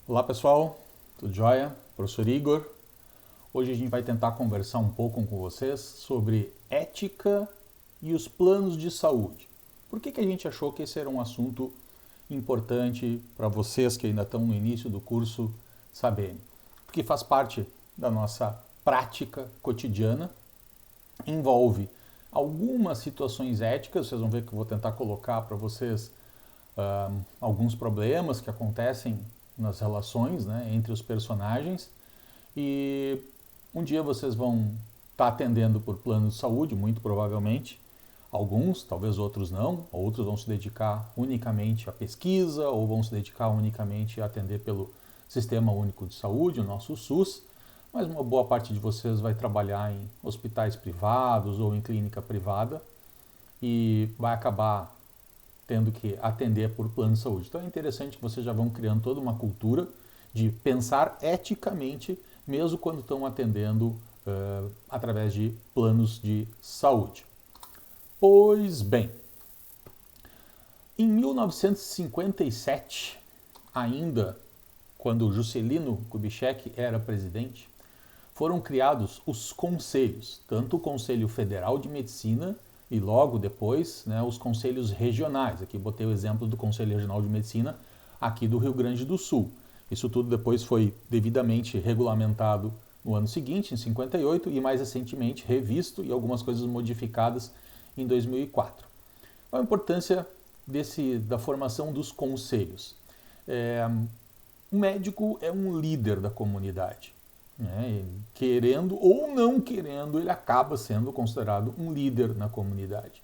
Olá pessoal, tudo jóia? Professor Igor. Hoje a gente vai tentar conversar um pouco com vocês sobre ética e os planos de saúde. Por que a gente achou que esse era um assunto importante para vocês que ainda estão no início do curso saberem? Porque faz parte da nossa prática cotidiana, envolve algumas situações éticas, vocês vão ver que eu vou tentar colocar para vocês alguns problemas que acontecem nas relações, né, entre os personagens, e um dia vocês vão estar atendendo por plano de saúde, muito provavelmente, alguns, talvez outros não, outros vão se dedicar unicamente à pesquisa ou vão se dedicar unicamente a atender pelo Sistema Único de Saúde, o nosso SUS, mas uma boa parte de vocês vai trabalhar em hospitais privados ou em clínica privada e vai acabar tendo que atender por plano de saúde. Então é interessante que vocês já vão criando toda uma cultura de pensar eticamente, mesmo quando estão atendendo através de planos de saúde. Pois bem, em 1957, ainda quando Juscelino Kubitschek era presidente, foram criados os conselhos, tanto o Conselho Federal de Medicina e logo depois, né, os conselhos regionais. Aqui botei o exemplo do Conselho Regional de Medicina aqui do Rio Grande do Sul. Isso tudo depois foi devidamente regulamentado no ano seguinte, em 58, e mais recentemente revisto e algumas coisas modificadas em 2004. Qual a importância da formação dos conselhos? O médico é um líder da comunidade. Né? Querendo ou não querendo, ele acaba sendo considerado um líder na comunidade.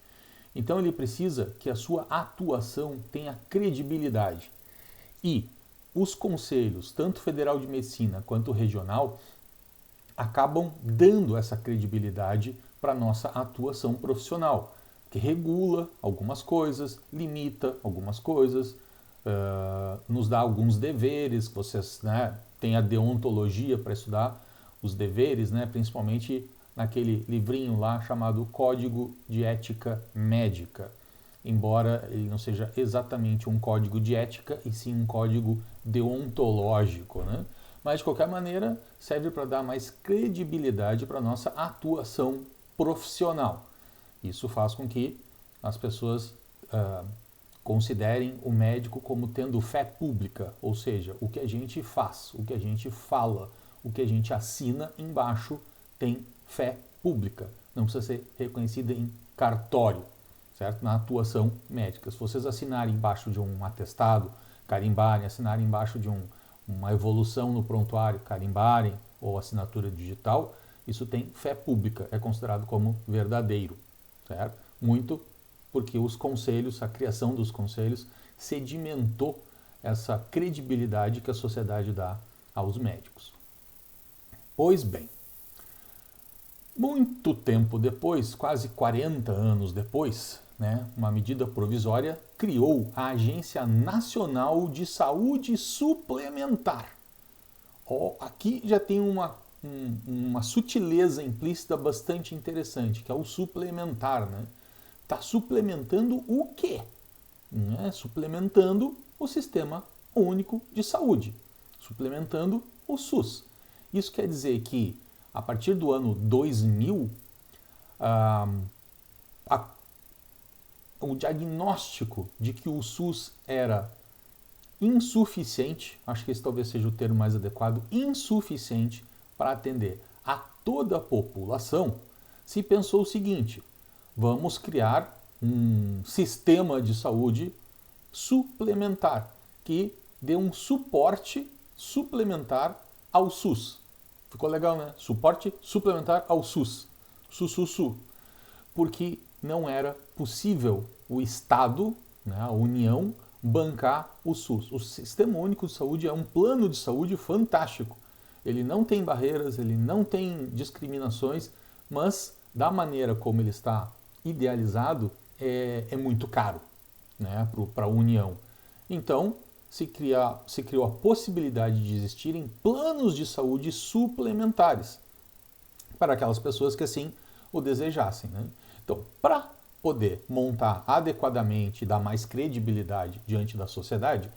Então ele precisa que a sua atuação tenha credibilidade. E os conselhos, tanto federal de medicina quanto regional, acabam dando essa credibilidade para a nossa atuação profissional, que regula algumas coisas, limita algumas coisas, nos dá alguns deveres, vocês, né, têm a deontologia para estudar os deveres, né, principalmente naquele livrinho lá chamado Código de Ética Médica, embora ele não seja exatamente um código de ética, e sim um código deontológico, né? Mas de qualquer maneira serve para dar mais credibilidade para a nossa atuação profissional. Isso faz com que as pessoas considerem o médico como tendo fé pública, ou seja, o que a gente faz, o que a gente fala, o que a gente assina embaixo tem fé pública, não precisa ser reconhecida em cartório, certo? Na atuação médica. Se vocês assinarem embaixo de um atestado, carimbarem, assinarem embaixo de uma evolução no prontuário, carimbarem, ou assinatura digital, isso tem fé pública, é considerado como verdadeiro, certo? Muito porque os conselhos, a criação dos conselhos, sedimentou essa credibilidade que a sociedade dá aos médicos. Pois bem, muito tempo depois, quase 40 anos depois, né, uma medida provisória criou a Agência Nacional de Saúde Suplementar. Aqui já tem uma sutileza implícita bastante interessante, que é o suplementar, né? Está suplementando o quê? Suplementando o Sistema Único de Saúde, suplementando o SUS. Isso quer dizer que, a partir do ano 2000, o diagnóstico de que o SUS era insuficiente, acho que esse talvez seja o termo mais adequado, insuficiente para atender a toda a população, se pensou o seguinte: vamos criar um sistema de saúde suplementar que dê um suporte suplementar ao SUS. Ficou legal, né? Suporte suplementar ao SUS. SUS. Porque não era possível o Estado, né, a União, bancar o SUS. O Sistema Único de Saúde é um plano de saúde fantástico. Ele não tem barreiras, ele não tem discriminações, mas da maneira como ele está idealizado, é muito caro, né, para a União. Então, se criou a possibilidade de existirem planos de saúde suplementares para aquelas pessoas que assim o desejassem. Né? Então, para poder montar adequadamente e dar mais credibilidade diante da sociedade,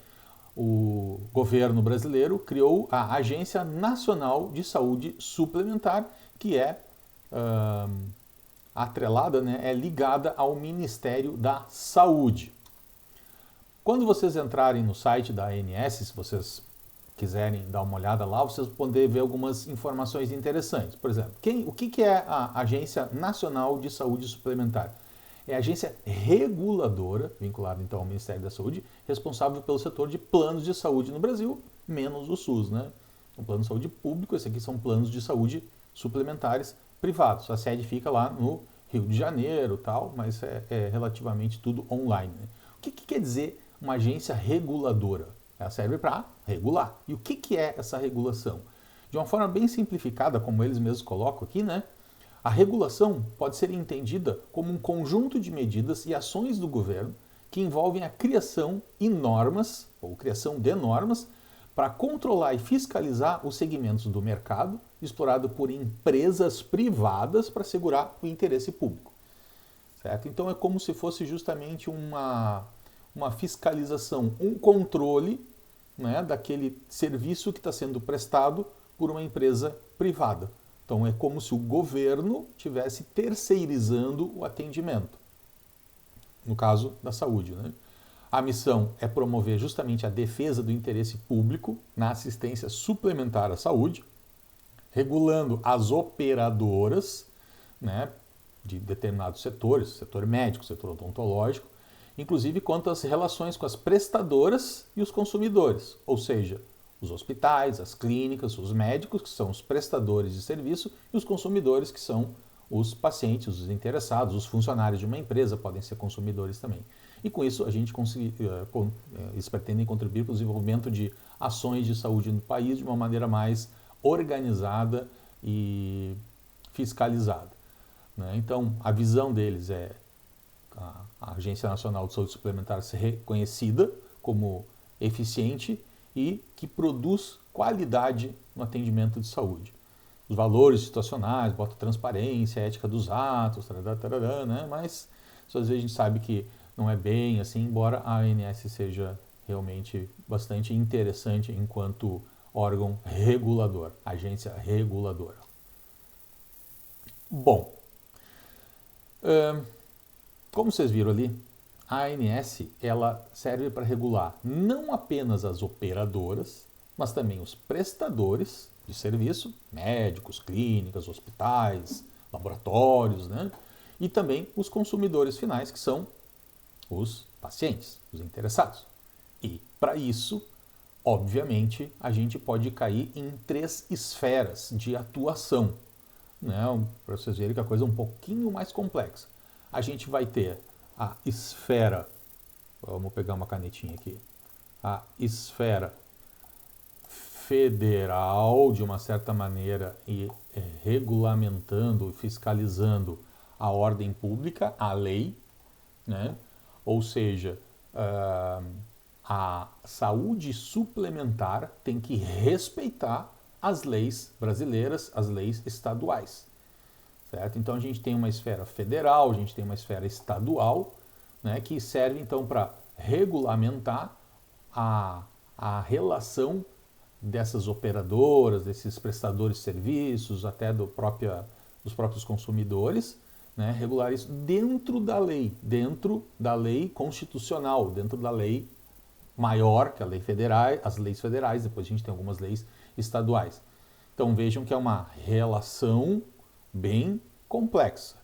o governo brasileiro criou a Agência Nacional de Saúde Suplementar, que é atrelada, né, é ligada ao Ministério da Saúde. Quando vocês entrarem no site da ANS, se vocês quiserem dar uma olhada lá, vocês vão poder ver algumas informações interessantes. Por exemplo, o que é a Agência Nacional de Saúde Suplementar? É a agência reguladora, vinculada então ao Ministério da Saúde, responsável pelo setor de planos de saúde no Brasil, menos o SUS, né? O plano de saúde público, esse aqui são planos de saúde suplementares privados. A sede fica lá no Rio de Janeiro, tal, mas é relativamente tudo online, né? O que quer dizer uma agência reguladora? Ela serve para regular. E o que é essa regulação? De uma forma bem simplificada, como eles mesmos colocam aqui, né? A regulação pode ser entendida como um conjunto de medidas e ações do governo que envolvem a criação e normas, ou criação de normas, para controlar e fiscalizar os segmentos do mercado explorado por empresas privadas para assegurar o interesse público. Certo? Então é como se fosse justamente uma fiscalização, um controle, né, daquele serviço que está sendo prestado por uma empresa privada. Então é como se o governo estivesse terceirizando o atendimento, no caso da saúde, né? A missão é promover justamente a defesa do interesse público na assistência suplementar à saúde, regulando as operadoras, né, de determinados setores, setor médico, setor odontológico, inclusive quanto às relações com as prestadoras e os consumidores, ou seja, os hospitais, as clínicas, os médicos, que são os prestadores de serviço, e os consumidores, que são os pacientes, os interessados, os funcionários de uma empresa podem ser consumidores também. E com isso eles pretendem contribuir para o desenvolvimento de ações de saúde no país de uma maneira mais organizada e fiscalizada, né? Então, a visão deles é a Agência Nacional de Saúde Suplementar ser reconhecida como eficiente e que produz qualidade no atendimento de saúde. Os valores situacionais, bota transparência, ética dos atos, tarará, né? Mas às vezes a gente sabe que não é bem assim, embora a ANS seja realmente bastante interessante enquanto órgão regulador, agência reguladora. Bom, como vocês viram ali, a ANS ela serve para regular não apenas as operadoras, mas também os prestadores de serviço, médicos, clínicas, hospitais, laboratórios, né? E também os consumidores finais, que são os pacientes, os interessados. E para isso, obviamente, a gente pode cair em 3 esferas de atuação, né? Para vocês verem que a coisa é um pouquinho mais complexa. A gente vai ter a esfera, vamos pegar uma canetinha aqui, a esfera federal, de uma certa maneira, e regulamentando, fiscalizando a ordem pública, a lei, né? Ou seja, a saúde suplementar tem que respeitar as leis brasileiras, as leis estaduais. Certo? Então a gente tem uma esfera federal, a gente tem uma esfera estadual, né, que serve então para regulamentar a relação dessas operadoras, desses prestadores de serviços, até dos próprios consumidores, né, regular isso dentro da lei constitucional, dentro da lei maior, que é a lei federal, as leis federais, depois a gente tem algumas leis estaduais. Então vejam que é uma relação bem complexa.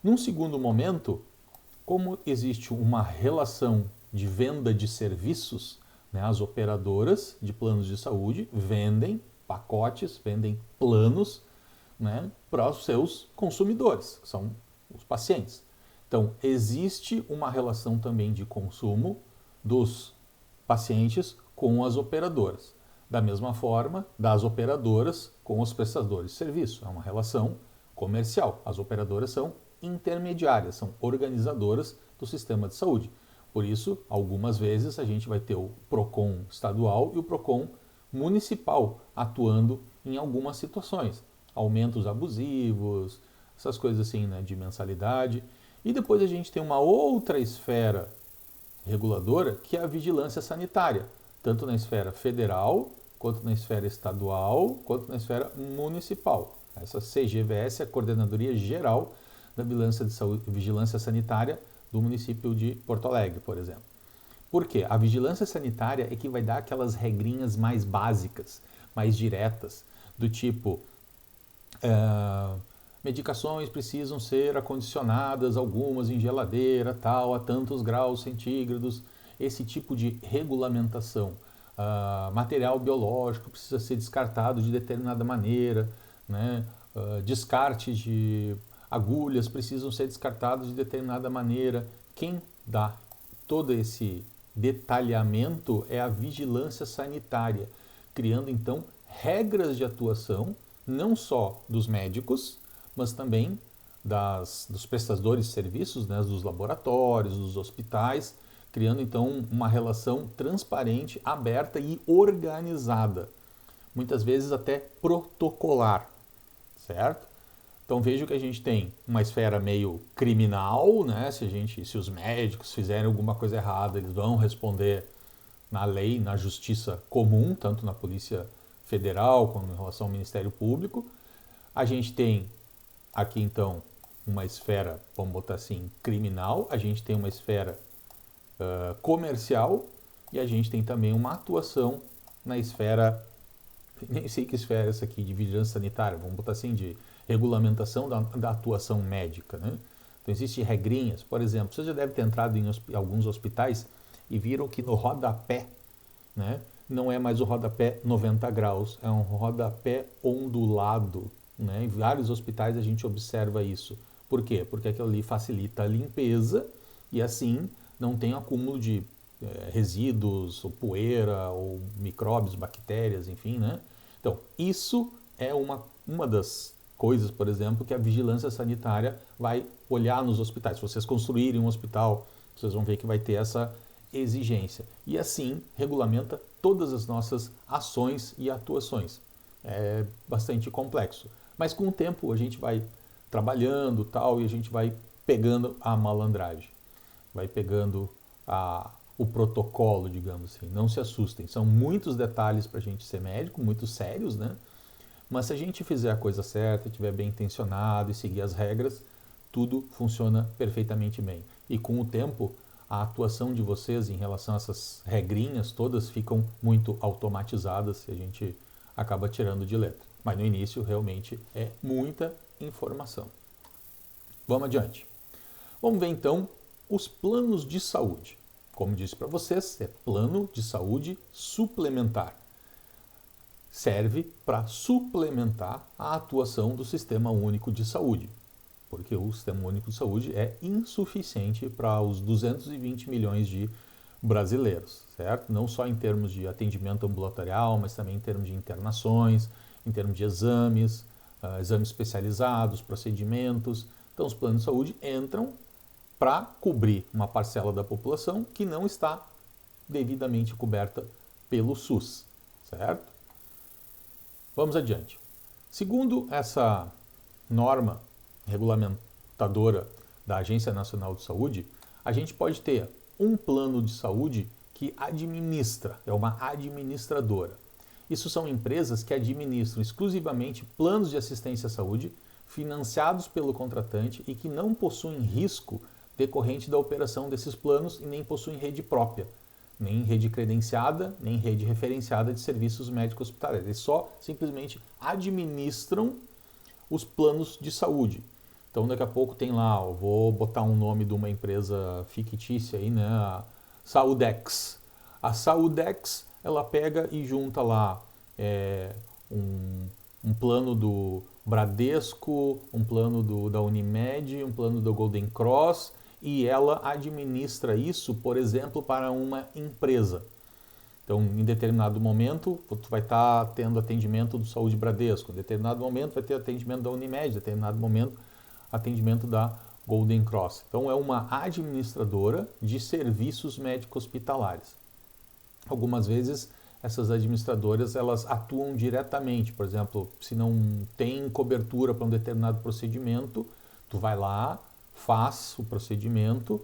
Num segundo momento, como existe uma relação de venda de serviços, né, as operadoras de planos de saúde vendem pacotes, vendem planos, né, para os seus consumidores, que são os pacientes. Então, existe uma relação também de consumo dos pacientes com as operadoras. Da mesma forma, das operadoras com os prestadores de serviço. É uma relação comercial. As operadoras são intermediárias, são organizadoras do sistema de saúde. Por isso, algumas vezes a gente vai ter o PROCON estadual e o PROCON municipal atuando em algumas situações. Aumentos abusivos, essas coisas assim, né, de mensalidade. E depois a gente tem uma outra esfera reguladora, que é a vigilância sanitária, tanto na esfera federal, quanto na esfera estadual, quanto na esfera municipal. Essa CGVS é a Coordenadoria Geral da Vigilância Sanitária do município de Porto Alegre, por exemplo. Por quê? A vigilância sanitária é que vai dar aquelas regrinhas mais básicas, mais diretas, do tipo, medicações precisam ser acondicionadas, algumas em geladeira, tal, a tantos graus centígrados, esse tipo de regulamentação. Material biológico precisa ser descartado de determinada maneira, né? Descartes de agulhas precisam ser descartados de determinada maneira. Quem dá todo esse detalhamento é a vigilância sanitária, criando então regras de atuação, não só dos médicos, mas também dos prestadores de serviços, né, dos laboratórios, dos hospitais, criando então uma relação transparente, aberta e organizada, muitas vezes até protocolar, certo? Então veja que a gente tem uma esfera meio criminal, né? Se os médicos fizerem alguma coisa errada, eles vão responder na lei, na justiça comum, tanto na Polícia Federal como em relação ao Ministério Público. A gente tem aqui então uma esfera, vamos botar assim, criminal, a gente tem uma esfera comercial e a gente tem também uma atuação na esfera, nem sei que esfera é essa aqui, de vigilância sanitária, vamos botar assim, de regulamentação da atuação médica, né? Então existem regrinhas, por exemplo, você já deve ter entrado em alguns hospitais e viram que no rodapé, né, não é mais o rodapé 90 graus, é um rodapé ondulado, né? Em vários hospitais a gente observa isso. Por quê? Porque aquilo ali facilita a limpeza e assim não tem acúmulo de resíduos, ou poeira, ou micróbios, bactérias, enfim, né? Então, isso é uma das coisas, por exemplo, que a vigilância sanitária vai olhar nos hospitais. Se vocês construírem um hospital, vocês vão ver que vai ter essa exigência. E assim regulamenta todas as nossas ações e atuações. É bastante complexo. Mas com o tempo a gente vai trabalhando tal e a gente vai pegando a malandragem. Vai pegando o protocolo, digamos assim. Não se assustem. São muitos detalhes para a gente ser médico, muito sérios, né? Mas se a gente fizer a coisa certa, estiver bem intencionado e seguir as regras, tudo funciona perfeitamente bem. E com o tempo, a atuação de vocês em relação a essas regrinhas todas ficam muito automatizadas e a gente acaba tirando de letra. Mas no início, realmente, é muita informação. Vamos adiante. Vamos ver então os planos de saúde. Como disse para vocês, é plano de saúde suplementar. Serve para suplementar a atuação do Sistema Único de Saúde, porque o Sistema Único de Saúde é insuficiente para os 220 milhões de brasileiros, certo? Não só em termos de atendimento ambulatorial, mas também em termos de internações, em termos de exames, exames especializados, procedimentos. Então, os planos de saúde entram para cobrir uma parcela da população que não está devidamente coberta pelo SUS, certo? Vamos adiante. Segundo essa norma regulamentadora da Agência Nacional de Saúde, a gente pode ter um plano de saúde que administra, é uma administradora. Isso são empresas que administram exclusivamente planos de assistência à saúde financiados pelo contratante e que não possuem risco decorrente da operação desses planos e nem possuem rede própria, nem rede credenciada, nem rede referenciada de serviços médicos hospitalares. Eles só simplesmente administram os planos de saúde. Então daqui a pouco tem lá, eu vou botar um nome de uma empresa fictícia aí, né? A Saúdex. A Saúdex, ela pega e junta lá um plano do Bradesco, um plano da Unimed, um plano do Golden Cross, e ela administra isso, por exemplo, para uma empresa. Então, em determinado momento, tu vai estar tendo atendimento do Saúde Bradesco, em determinado momento vai ter atendimento da Unimed, em determinado momento atendimento da Golden Cross. Então, é uma administradora de serviços médico-hospitalares. Algumas vezes, essas administradoras elas atuam diretamente. Por exemplo, se não tem cobertura para um determinado procedimento, tu vai lá, faz o procedimento,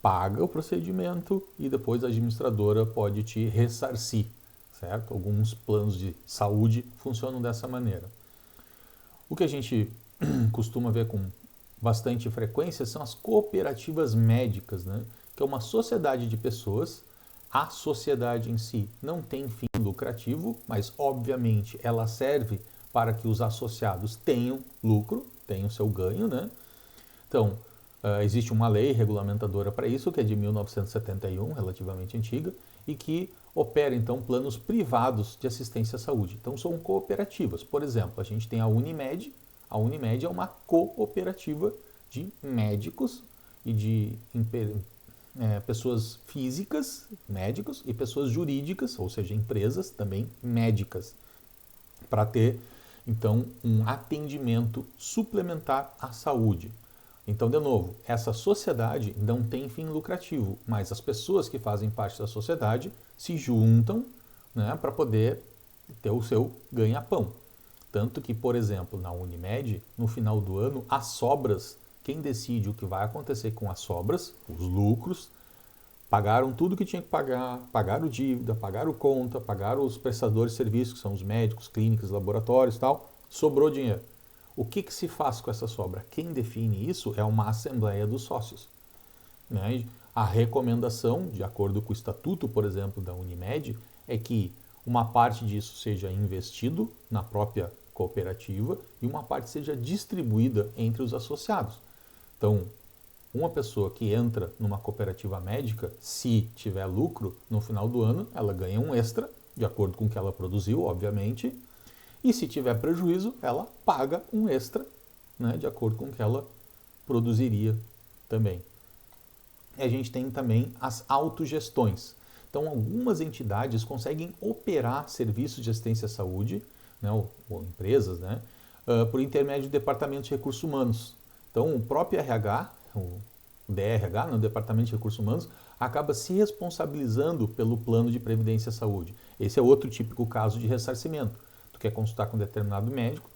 paga o procedimento e depois a administradora pode te ressarcir, certo? Alguns planos de saúde funcionam dessa maneira. O que a gente costuma ver com bastante frequência são as cooperativas médicas, né? Que é uma sociedade de pessoas. A sociedade em si não tem fim lucrativo, mas obviamente ela serve para que os associados tenham lucro, tenham seu ganho, né? Então, existe uma lei regulamentadora para isso, que é de 1971, relativamente antiga, e que opera, então, planos privados de assistência à saúde. Então, são cooperativas. Por exemplo, a gente tem a Unimed. A Unimed é uma cooperativa de médicos e de pessoas físicas, médicos, e pessoas jurídicas, ou seja, empresas também médicas, para ter, então, um atendimento suplementar à saúde. Então, de novo, essa sociedade não tem fim lucrativo, mas as pessoas que fazem parte da sociedade se juntam, né, para poder ter o seu ganha-pão. Tanto que, por exemplo, na Unimed, no final do ano, as sobras, quem decide o que vai acontecer com as sobras, os lucros, pagaram tudo que tinha que pagar, pagaram dívida, pagaram conta, pagaram os prestadores de serviços, que são os médicos, clínicas, laboratórios e tal, sobrou dinheiro. O que se faz com essa sobra? Quem define isso é uma assembleia dos sócios. Né? A recomendação, de acordo com o estatuto, por exemplo, da Unimed, é que uma parte disso seja investido na própria cooperativa e uma parte seja distribuída entre os associados. Então, uma pessoa que entra numa cooperativa médica, se tiver lucro no final do ano, ela ganha um extra, de acordo com o que ela produziu, obviamente, e se tiver prejuízo, ela paga um extra, né, de acordo com o que ela produziria também. E a gente tem também as autogestões. Então, algumas entidades conseguem operar serviços de assistência à saúde, né, ou empresas, né, por intermédio de departamentos de recursos humanos. Então, o próprio RH, o DRH, no Departamento de Recursos Humanos, acaba se responsabilizando pelo plano de previdência e saúde. Esse é outro típico caso de ressarcimento. Tu quer consultar com um determinado médico,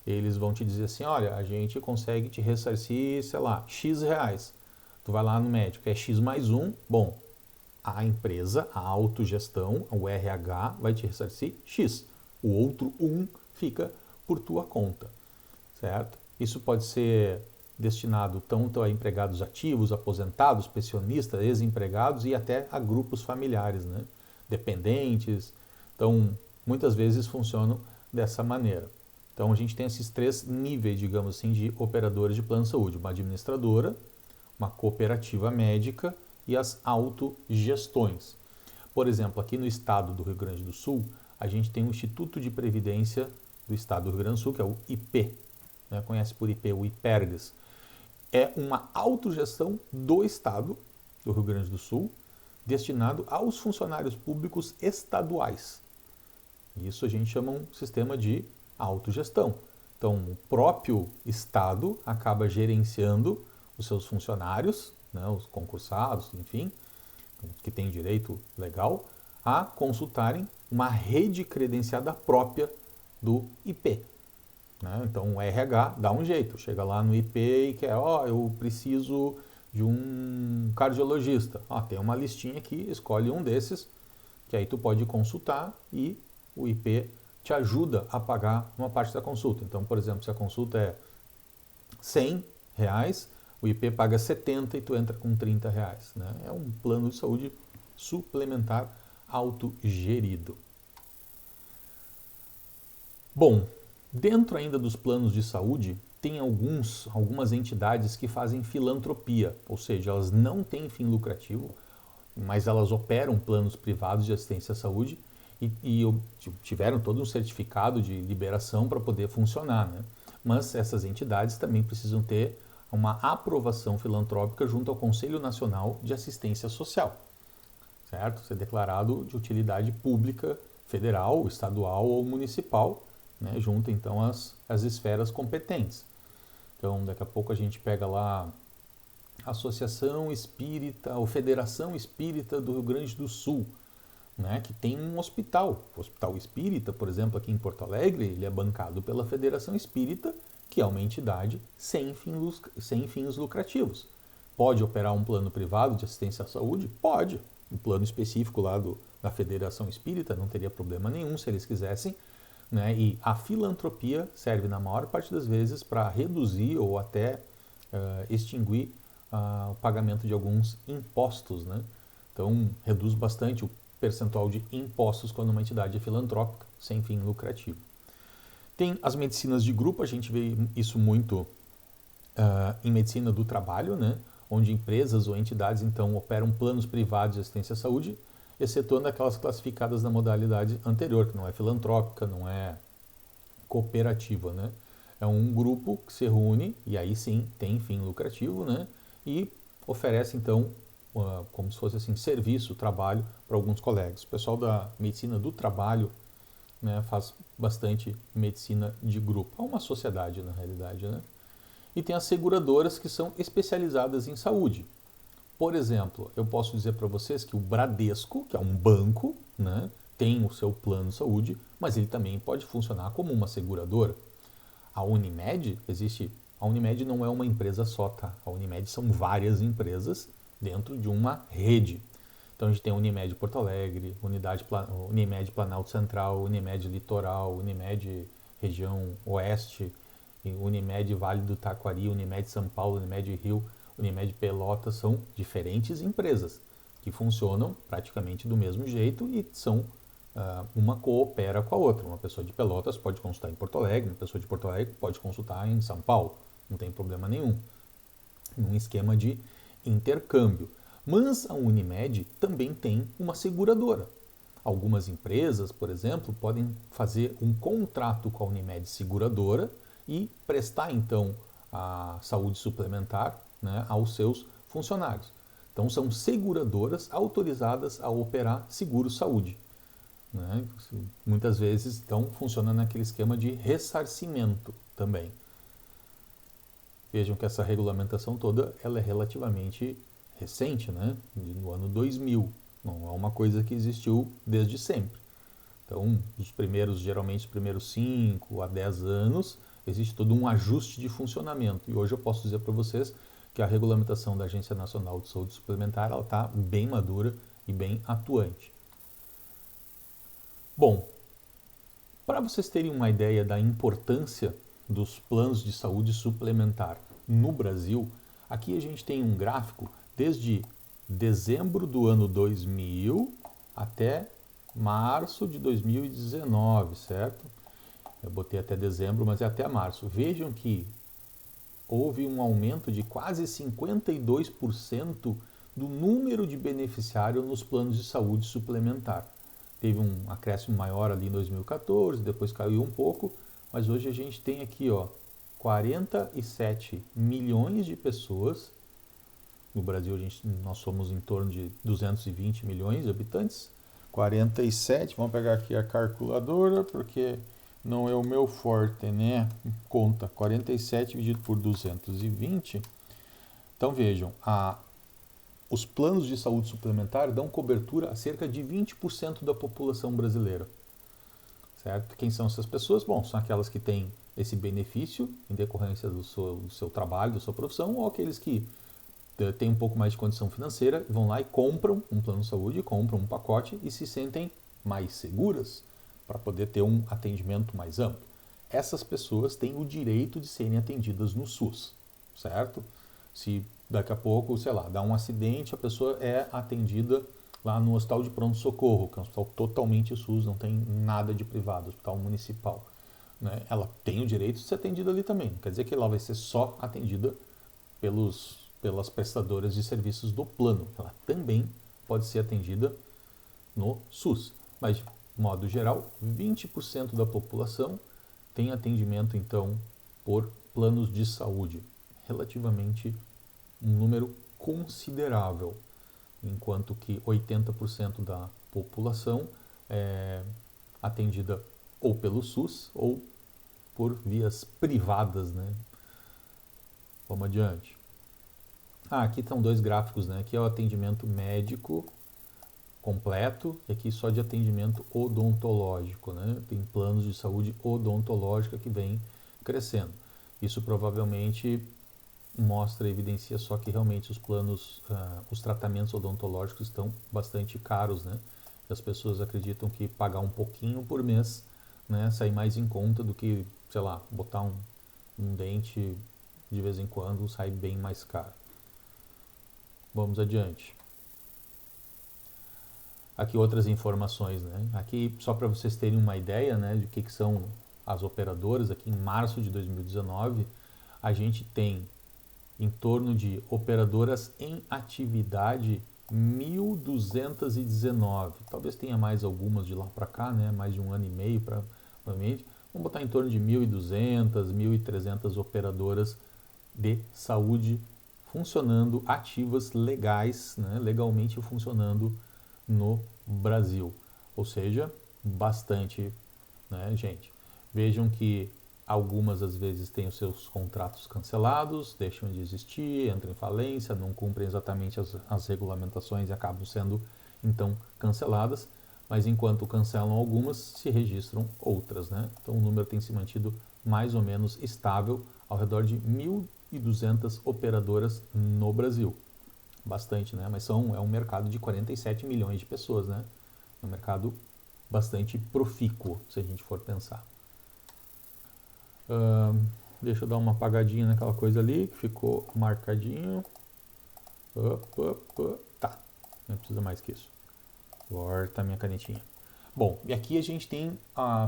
eles vão te dizer assim, olha, a gente consegue te ressarcir, sei lá, X reais. Tu vai lá no médico, é X mais um, bom, a empresa, a autogestão, o RH vai te ressarcir X. O outro 1 fica por tua conta, certo? Isso pode ser destinado tanto a empregados ativos, aposentados, pensionistas, ex-empregados e até a grupos familiares, né? Dependentes. Então, muitas vezes funcionam dessa maneira. Então, a gente tem esses três níveis, digamos assim, de operadores de plano de saúde. Uma administradora, uma cooperativa médica e as autogestões. Por exemplo, aqui no estado do Rio Grande do Sul, a gente tem o Instituto de Previdência do Estado do Rio Grande do Sul, que é o IP, né? Conhece por IP, o IPERGS. É uma autogestão do Estado do Rio Grande do Sul, destinado aos funcionários públicos estaduais. Isso a gente chama um sistema de autogestão. Então, o próprio Estado acaba gerenciando os seus funcionários, né, os concursados, enfim, que têm direito legal, a consultarem uma rede credenciada própria do IP. Né? Então o RH dá um jeito, chega lá no IP e quer, eu preciso de um cardiologista. Tem uma listinha aqui, escolhe um desses, que aí tu pode consultar e o IP te ajuda a pagar uma parte da consulta. Então, por exemplo, se a consulta é R$ 100, o IP paga 70 e tu entra com R$ 30. Né? É um plano de saúde suplementar autogerido. Bom, dentro ainda dos planos de saúde, tem algumas entidades que fazem filantropia, ou seja, elas não têm fim lucrativo, mas elas operam planos privados de assistência à saúde e tiveram todo um certificado de liberação para poder funcionar. Né? Mas essas entidades também precisam ter uma aprovação filantrópica junto ao Conselho Nacional de Assistência Social, certo? Ser declarado de utilidade pública federal, estadual ou municipal, né? Junto então as esferas competentes. Então, daqui a pouco a gente pega lá a Associação Espírita, ou Federação Espírita do Rio Grande do Sul, né, que tem um hospital. O Hospital Espírita, por exemplo, aqui em Porto Alegre, ele é bancado pela Federação Espírita, que é uma entidade sem fins lucrativos. pode operar um plano privado de assistência à saúde? Pode. Um plano específico lá da Federação Espírita, não teria problema nenhum se eles quisessem. Né? E a filantropia serve, na maior parte das vezes, para reduzir ou até extinguir o pagamento de alguns impostos. Né? Então, reduz bastante o percentual de impostos quando uma entidade é filantrópica, sem fim lucrativo. Tem as medicinas de grupo, a gente vê isso muito em medicina do trabalho, né? Onde empresas ou entidades então operam planos privados de assistência à saúde, excetuando aquelas classificadas na modalidade anterior, que não é filantrópica, não é cooperativa, né? É um grupo que se reúne e aí sim tem fim lucrativo, né? E oferece então como se fosse assim serviço, trabalho para alguns colegas. O pessoal da medicina do trabalho, né, faz bastante medicina de grupo. É uma sociedade na realidade, né? E tem as seguradoras que são especializadas em saúde. Por exemplo, eu posso dizer para vocês que o Bradesco, que é um banco, né, tem o seu plano de saúde, mas ele também pode funcionar como uma seguradora. A Unimed existe. A Unimed não é uma empresa só, tá? A Unimed são várias empresas dentro de uma rede. Então a gente tem a Unimed Porto Alegre, Unimed Planalto Central, Unimed Litoral, Unimed Região Oeste, Unimed Vale do Taquari, Unimed São Paulo, Unimed Rio, Unimed Pelotas, são diferentes empresas que funcionam praticamente do mesmo jeito e são uma coopera com a outra. Uma pessoa de Pelotas pode consultar em Porto Alegre, uma pessoa de Porto Alegre pode consultar em São Paulo, não tem problema nenhum. Num esquema de intercâmbio. Mas a Unimed também tem uma seguradora. Algumas empresas, por exemplo, podem fazer um contrato com a Unimed seguradora e prestar então a saúde suplementar, né, aos seus funcionários. Então são seguradoras autorizadas a operar seguro-saúde. Né? Muitas vezes então funciona naquele esquema de ressarcimento também. Vejam que essa regulamentação toda ela é relativamente recente, né? No ano 2000. Não é uma coisa que existiu desde sempre. Então, geralmente os primeiros 5 a 10 anos, existe todo um ajuste de funcionamento. E hoje eu posso dizer para vocês que a regulamentação da Agência Nacional de Saúde Suplementar está bem madura e bem atuante. Bom, para vocês terem uma ideia da importância dos planos de saúde suplementar no Brasil, aqui a gente tem um gráfico desde dezembro do ano 2000 até março de 2019, certo? Eu botei até dezembro, mas é até março. Vejam que houve um aumento de quase 52% do número de beneficiários nos planos de saúde suplementar. Teve um acréscimo maior ali em 2014, depois caiu um pouco, mas hoje a gente tem aqui 47 milhões de pessoas. No Brasil nós somos em torno de 220 milhões de habitantes. 47, vamos pegar aqui a calculadora, porque não é o meu forte, né? Conta 47 dividido por 220. Então vejam, os planos de saúde suplementar dão cobertura a cerca de 20% da população brasileira. Certo? Quem são essas pessoas? Bom, são aquelas que têm esse benefício em decorrência do seu trabalho, da sua profissão, ou aqueles que têm um pouco mais de condição financeira, vão lá e compram um plano de saúde, compram um pacote e se sentem mais seguras para poder ter um atendimento mais amplo. Essas pessoas têm o direito de serem atendidas no SUS, certo? Se daqui a pouco, sei lá, dá um acidente, a pessoa é atendida lá no hospital de pronto-socorro, que é um hospital totalmente SUS, não tem nada de privado, hospital municipal. Né? Ela tem o direito de ser atendida ali também. Não quer dizer que ela vai ser só atendida pelas prestadoras de serviços do plano. Ela também pode ser atendida no SUS. Mas, de modo geral, 20% da população tem atendimento, então, por planos de saúde. Relativamente um número considerável, enquanto que 80% da população é atendida ou pelo SUS ou por vias privadas, né? Vamos adiante. Aqui estão dois gráficos, né? Aqui é o atendimento médico completo e aqui só de atendimento odontológico, né? Tem planos de saúde odontológica que vem crescendo. Isso provavelmente mostra, evidencia só que realmente os planos, os tratamentos odontológicos estão bastante caros, né? As pessoas acreditam que pagar um pouquinho por mês, né, sai mais em conta do que, sei lá, botar um dente de vez em quando, sai bem mais caro. Vamos adiante. Aqui outras informações, né? Aqui só para vocês terem uma ideia, né, de que são as operadoras. Aqui em março de 2019, a gente tem em torno de operadoras em atividade 1.219. Talvez tenha mais algumas de lá para cá, né? Mais de um ano e meio, provavelmente. Vamos botar em torno de 1.200, 1.300 operadoras de saúde funcionando, ativas, legais, né? Legalmente funcionando no Brasil. Ou seja, bastante, né, gente? Vejam que algumas às vezes têm os seus contratos cancelados, deixam de existir, entram em falência, não cumprem exatamente as regulamentações e acabam sendo então canceladas, mas enquanto cancelam algumas, se registram outras, né? Então o número tem se mantido mais ou menos estável ao redor de 1.200 operadoras no Brasil. Bastante, né? Mas é um mercado de 47 milhões de pessoas, né? É um mercado bastante profícuo, se a gente for pensar. Deixa eu dar uma apagadinha naquela coisa ali que ficou marcadinho. Tá, não precisa mais que isso. Corta a minha canetinha. Bom, e aqui a gente tem,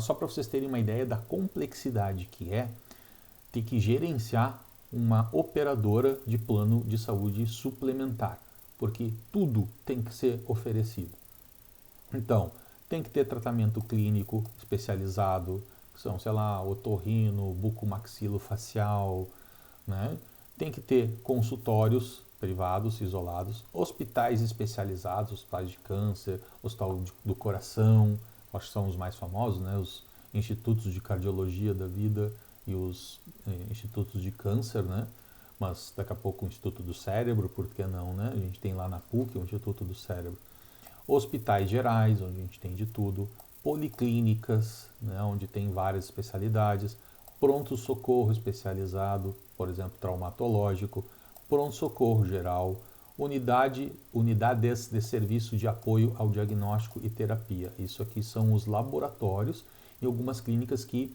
só para vocês terem uma ideia da complexidade que é ter que gerenciar uma operadora de plano de saúde suplementar, porque tudo tem que ser oferecido. Então, tem que ter tratamento clínico especializado, que são, sei lá, otorrino, bucomaxilofacial, né? Tem que ter consultórios privados, isolados, hospitais especializados, hospitais de câncer, hospital do coração, acho que são os mais famosos, né? Os institutos de cardiologia da vida e os institutos de câncer, né? Mas daqui a pouco o Instituto do Cérebro, por que não, né? A gente tem lá na PUC o Instituto do Cérebro. Hospitais gerais, onde a gente tem de tudo, policlínicas, né, onde tem várias especialidades, pronto-socorro especializado, por exemplo, traumatológico, pronto-socorro geral, unidades de serviço de apoio ao diagnóstico e terapia. Isso aqui são os laboratórios e algumas clínicas que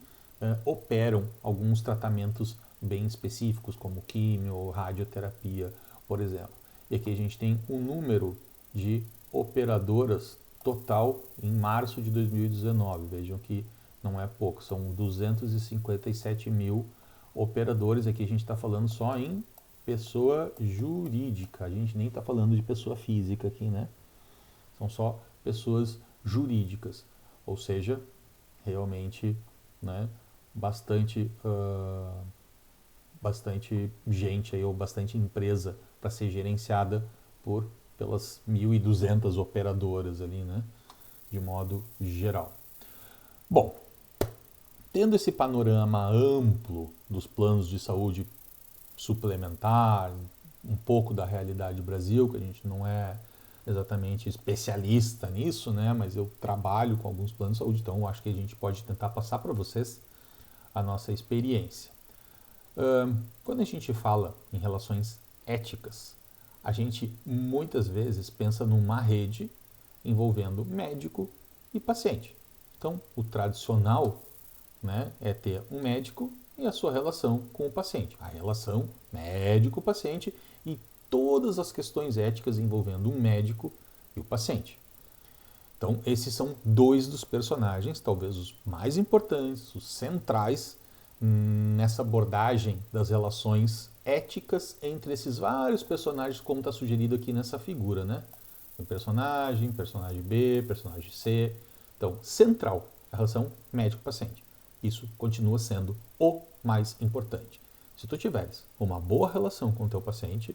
operam alguns tratamentos bem específicos, como químio, radioterapia, por exemplo. E aqui a gente tem um número de operadoras total em março de 2019. Vejam que não é pouco, são 257 mil operadores. Aqui a gente está falando só em pessoa jurídica, a gente nem está falando de pessoa física aqui, né? São só pessoas jurídicas, ou seja, realmente, né, bastante gente aí, ou bastante empresa para ser gerenciada pelas 1.200 operadoras ali, né, de modo geral. Bom, tendo esse panorama amplo dos planos de saúde suplementar, um pouco da realidade do Brasil, que a gente não é exatamente especialista nisso, né, mas eu trabalho com alguns planos de saúde, então eu acho que a gente pode tentar passar para vocês a nossa experiência. Quando a gente fala em relações éticas, a gente muitas vezes pensa numa rede envolvendo médico e paciente. Então, o tradicional, né, é ter um médico e a sua relação com o paciente. A relação médico-paciente e todas as questões éticas envolvendo um médico e o paciente. Então, esses são dois dos personagens, talvez os mais importantes, os centrais, nessa abordagem das relações éticas entre esses vários personagens, como está sugerido aqui nessa figura, né? Tem personagem B, personagem C. Então, central, a relação médico-paciente. Isso continua sendo o mais importante. Se tu tiveres uma boa relação com o teu paciente,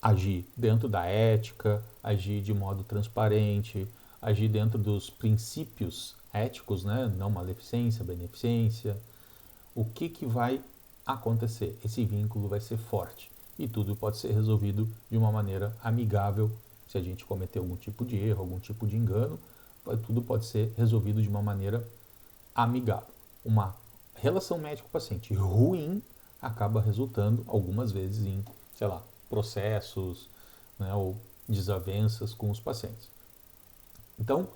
agir dentro da ética, agir de modo transparente, agir dentro dos princípios éticos, né? Não maleficência, beneficência. O que vai acontecer? Esse vínculo vai ser forte e tudo pode ser resolvido de uma maneira amigável. Se a gente cometer algum tipo de erro, algum tipo de engano, tudo pode ser resolvido de uma maneira amigável. Uma relação médico-paciente ruim acaba resultando algumas vezes em, sei lá, processos, né, ou desavenças com os pacientes. Então,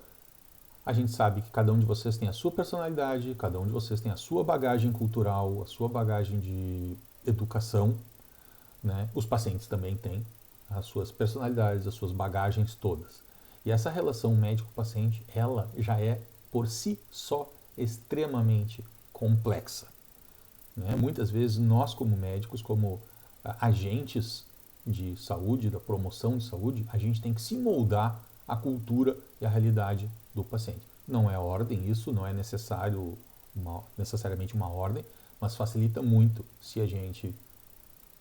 a gente sabe que cada um de vocês tem a sua personalidade, cada um de vocês tem a sua bagagem cultural, a sua bagagem de educação, né? Os pacientes também têm as suas personalidades, as suas bagagens todas. E essa relação médico-paciente, ela já é por si só extremamente complexa, né? Muitas vezes nós como médicos, como agentes de saúde, da promoção de saúde, a gente tem que se moldar à cultura e à realidade do paciente. Não é ordem isso, não é necessariamente uma ordem, mas facilita muito se a gente,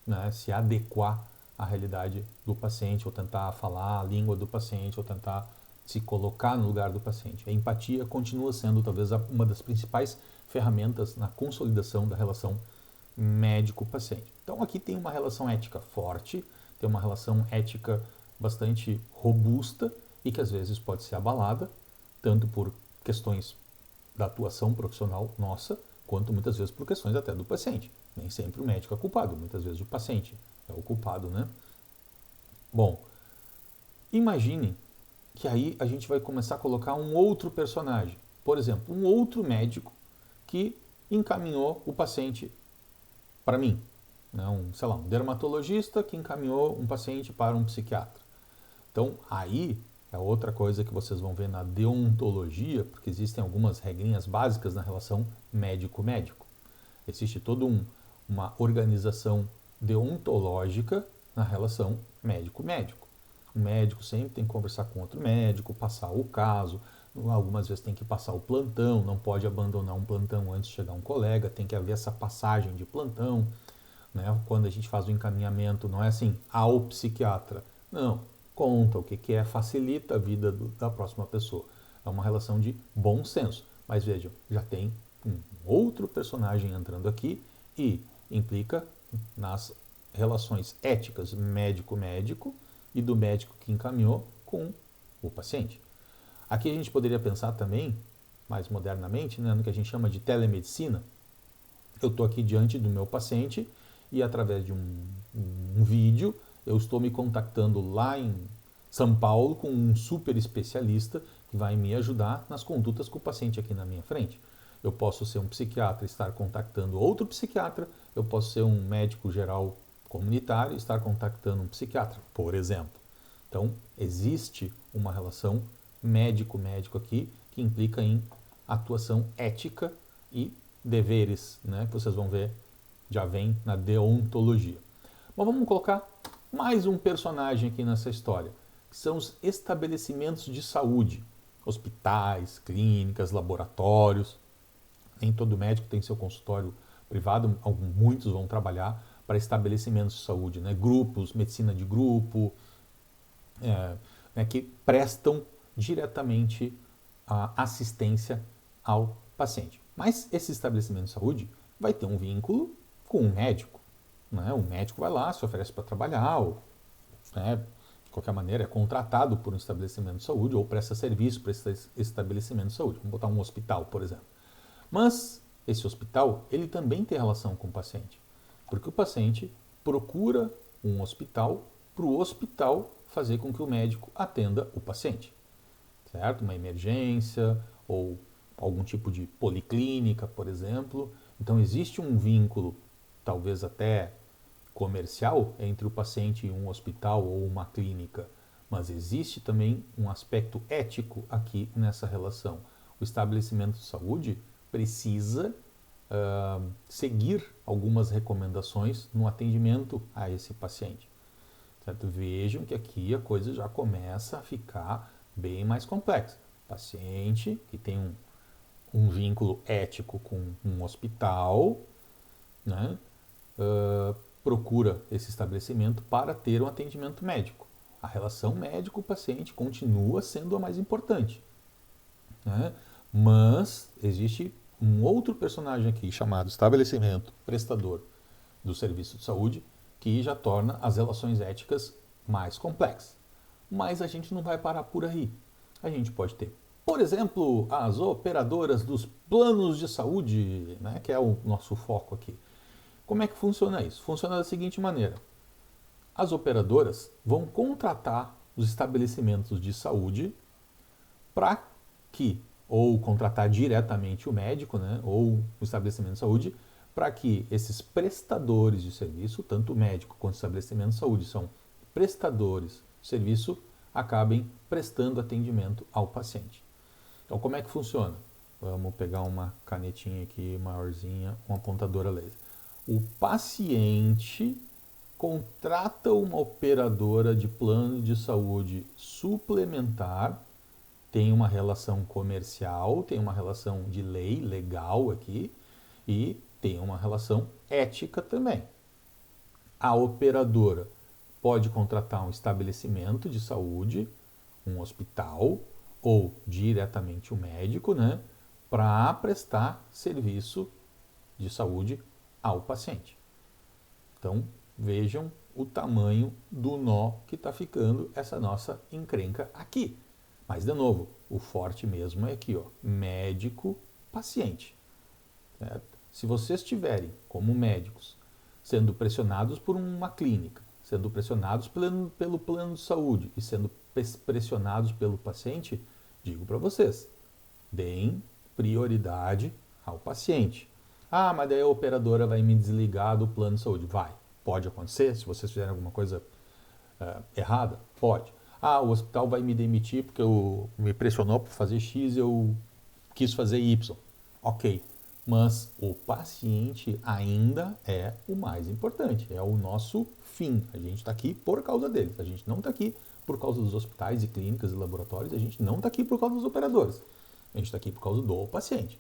né, se adequar à realidade do paciente, ou tentar falar a língua do paciente, ou tentar se colocar no lugar do paciente. A empatia continua sendo talvez uma das principais ferramentas na consolidação da relação médico-paciente. Então aqui tem uma relação ética forte, tem uma relação ética bastante robusta e que às vezes pode ser abalada, tanto por questões da atuação profissional nossa, quanto muitas vezes por questões até do paciente. Nem sempre o médico é culpado, muitas vezes o paciente é o culpado, né? Bom, imaginem que aí a gente vai começar a colocar um outro personagem. Por exemplo, um outro médico que encaminhou o paciente para mim. Né? Sei lá, um dermatologista que encaminhou um paciente para um psiquiatra. Então, aí é outra coisa que vocês vão ver na deontologia, porque existem algumas regrinhas básicas na relação médico-médico. Existe toda uma organização deontológica na relação médico-médico. O médico sempre tem que conversar com outro médico, passar o caso, algumas vezes tem que passar o plantão, não pode abandonar um plantão antes de chegar um colega, tem que haver essa passagem de plantão. Né? Quando a gente faz o encaminhamento, não é assim, ao psiquiatra. Não, conta o que é, facilita a vida da próxima pessoa. É uma relação de bom senso. Mas vejam, já tem um outro personagem entrando aqui e implica nas relações éticas médico-médico e do médico que encaminhou com o paciente. Aqui a gente poderia pensar também, mais modernamente, né, no que a gente chama de telemedicina. Eu estou aqui diante do meu paciente e através de um vídeo eu estou me contactando lá em São Paulo com um super especialista que vai me ajudar nas condutas com o paciente aqui na minha frente. Eu posso ser um psiquiatra e estar contactando outro psiquiatra, eu posso ser um médico geral comunitário e estar contactando um psiquiatra, por exemplo. Então, existe uma relação médico-médico aqui que implica em atuação ética e deveres, né, que vocês vão ver, já vem na deontologia. Mas vamos colocar mais um personagem aqui nessa história, que são os estabelecimentos de saúde, hospitais, clínicas, laboratórios. Nem todo médico tem seu consultório privado, muitos vão trabalhar para estabelecimentos de saúde, né? Grupos, medicina de grupo, né, que prestam diretamente a assistência ao paciente. Mas esse estabelecimento de saúde vai ter um vínculo com o médico. Né? O médico vai lá, se oferece para trabalhar, ou, né, de qualquer maneira é contratado por um estabelecimento de saúde ou presta serviço para esse estabelecimento de saúde. Vamos botar um hospital, por exemplo. Mas esse hospital, ele também tem relação com o paciente, porque o paciente procura um hospital para o hospital fazer com que o médico atenda o paciente, certo? Uma emergência ou algum tipo de policlínica, por exemplo. Então existe um vínculo, talvez até comercial, entre o paciente e um hospital ou uma clínica, mas existe também um aspecto ético aqui nessa relação. O estabelecimento de saúde precisa seguir algumas recomendações no atendimento a esse paciente. Certo? Vejam que aqui a coisa já começa a ficar bem mais complexa. Paciente que tem um vínculo ético com um hospital, né, procura esse estabelecimento para ter um atendimento médico. A relação médico-paciente continua sendo a mais importante. Né? Mas existe um outro personagem aqui chamado estabelecimento prestador do serviço de saúde que já torna as relações éticas mais complexas. Mas a gente não vai parar por aí. A gente pode ter, por exemplo, as operadoras dos planos de saúde, né, que é o nosso foco aqui. Como é que funciona isso? Funciona da seguinte maneira. As operadoras vão contratar os estabelecimentos de saúde para que, ou contratar diretamente o médico, né, ou o estabelecimento de saúde, para que esses prestadores de serviço, tanto o médico quanto o estabelecimento de saúde são prestadores de serviço, acabem prestando atendimento ao paciente. Então, como é que funciona? Vamos pegar uma canetinha aqui maiorzinha, uma apontadora laser. O paciente contrata uma operadora de plano de saúde suplementar, tem uma relação comercial, tem uma relação de lei, legal aqui, e tem uma relação ética também. A operadora pode contratar um estabelecimento de saúde, um hospital, ou diretamente o médico, né, para prestar serviço de saúde ao paciente. Então, vejam o tamanho do nó que está ficando essa nossa encrenca aqui. Mas, de novo, o forte mesmo é aqui, ó, médico-paciente. Se vocês estiverem, como médicos, sendo pressionados por uma clínica, sendo pressionados pelo plano de saúde e sendo pressionados pelo paciente, digo para vocês, deem prioridade ao paciente. Ah, mas daí a operadora vai me desligar do plano de saúde. Vai, pode acontecer, se vocês fizerem alguma coisa errada, pode. Ah, o hospital vai me demitir porque me pressionou para fazer X e eu quis fazer Y. Ok, mas o paciente ainda é o mais importante, é o nosso fim. A gente está aqui por causa deles, a gente não está aqui por causa dos hospitais e clínicas e laboratórios, a gente não está aqui por causa dos operadores, a gente está aqui por causa do paciente.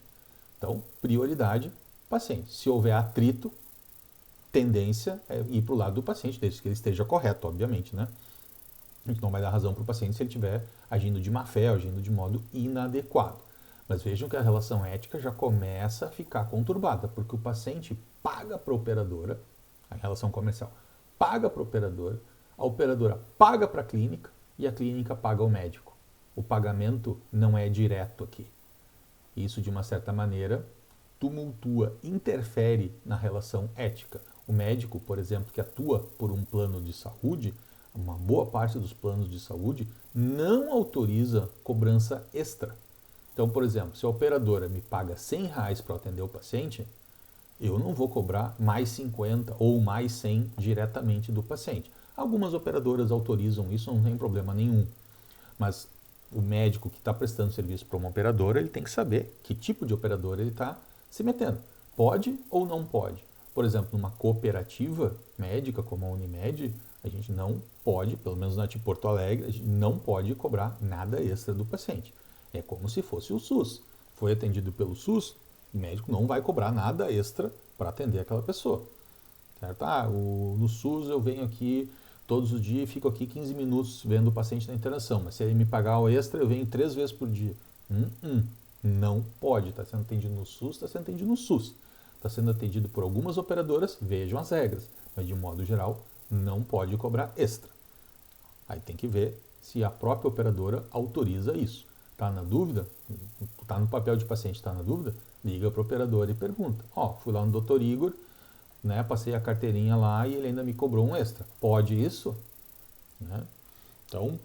Então, prioridade, paciente. Se houver atrito, tendência é ir para o lado do paciente, desde que ele esteja correto, obviamente, né? A gente não vai dar razão para o paciente se ele estiver agindo de má fé, agindo de modo inadequado. Mas vejam que a relação ética já começa a ficar conturbada, porque o paciente paga para a operadora, a relação comercial paga para a operadora paga para a clínica e a clínica paga ao médico. O pagamento não é direto aqui. Isso, de uma certa maneira, tumultua, interfere na relação ética. O médico, por exemplo, que atua por um plano de saúde, uma boa parte dos planos de saúde não autoriza cobrança extra. Então, por exemplo, se a operadora me paga R$100 para atender o paciente, eu não vou cobrar mais 50 ou mais 100 diretamente do paciente. Algumas operadoras autorizam isso, não tem problema nenhum. Mas o médico que está prestando serviço para uma operadora, ele tem que saber que tipo de operadora ele está se metendo. Pode ou não pode? Por exemplo, numa cooperativa médica como a Unimed, a gente não pode, pelo menos na de Porto Alegre, a gente não pode cobrar nada extra do paciente. É como se fosse o SUS. Foi atendido pelo SUS, o médico não vai cobrar nada extra para atender aquela pessoa. Certo? No SUS eu venho aqui todos os dias e fico aqui 15 minutos vendo o paciente na internação, mas se ele me pagar o extra, eu venho 3 vezes por dia. Não pode. Está sendo atendido no SUS, está sendo atendido no SUS. Está sendo atendido por algumas operadoras, vejam as regras, mas de modo geral não pode cobrar extra. Aí tem que ver se a própria operadora autoriza isso. Está na dúvida? Está no papel de paciente, está na dúvida? Liga para a operadora e pergunta. Fui lá no Dr. Igor, né, passei a carteirinha lá e ele ainda me cobrou um extra. Pode isso? Né? Então,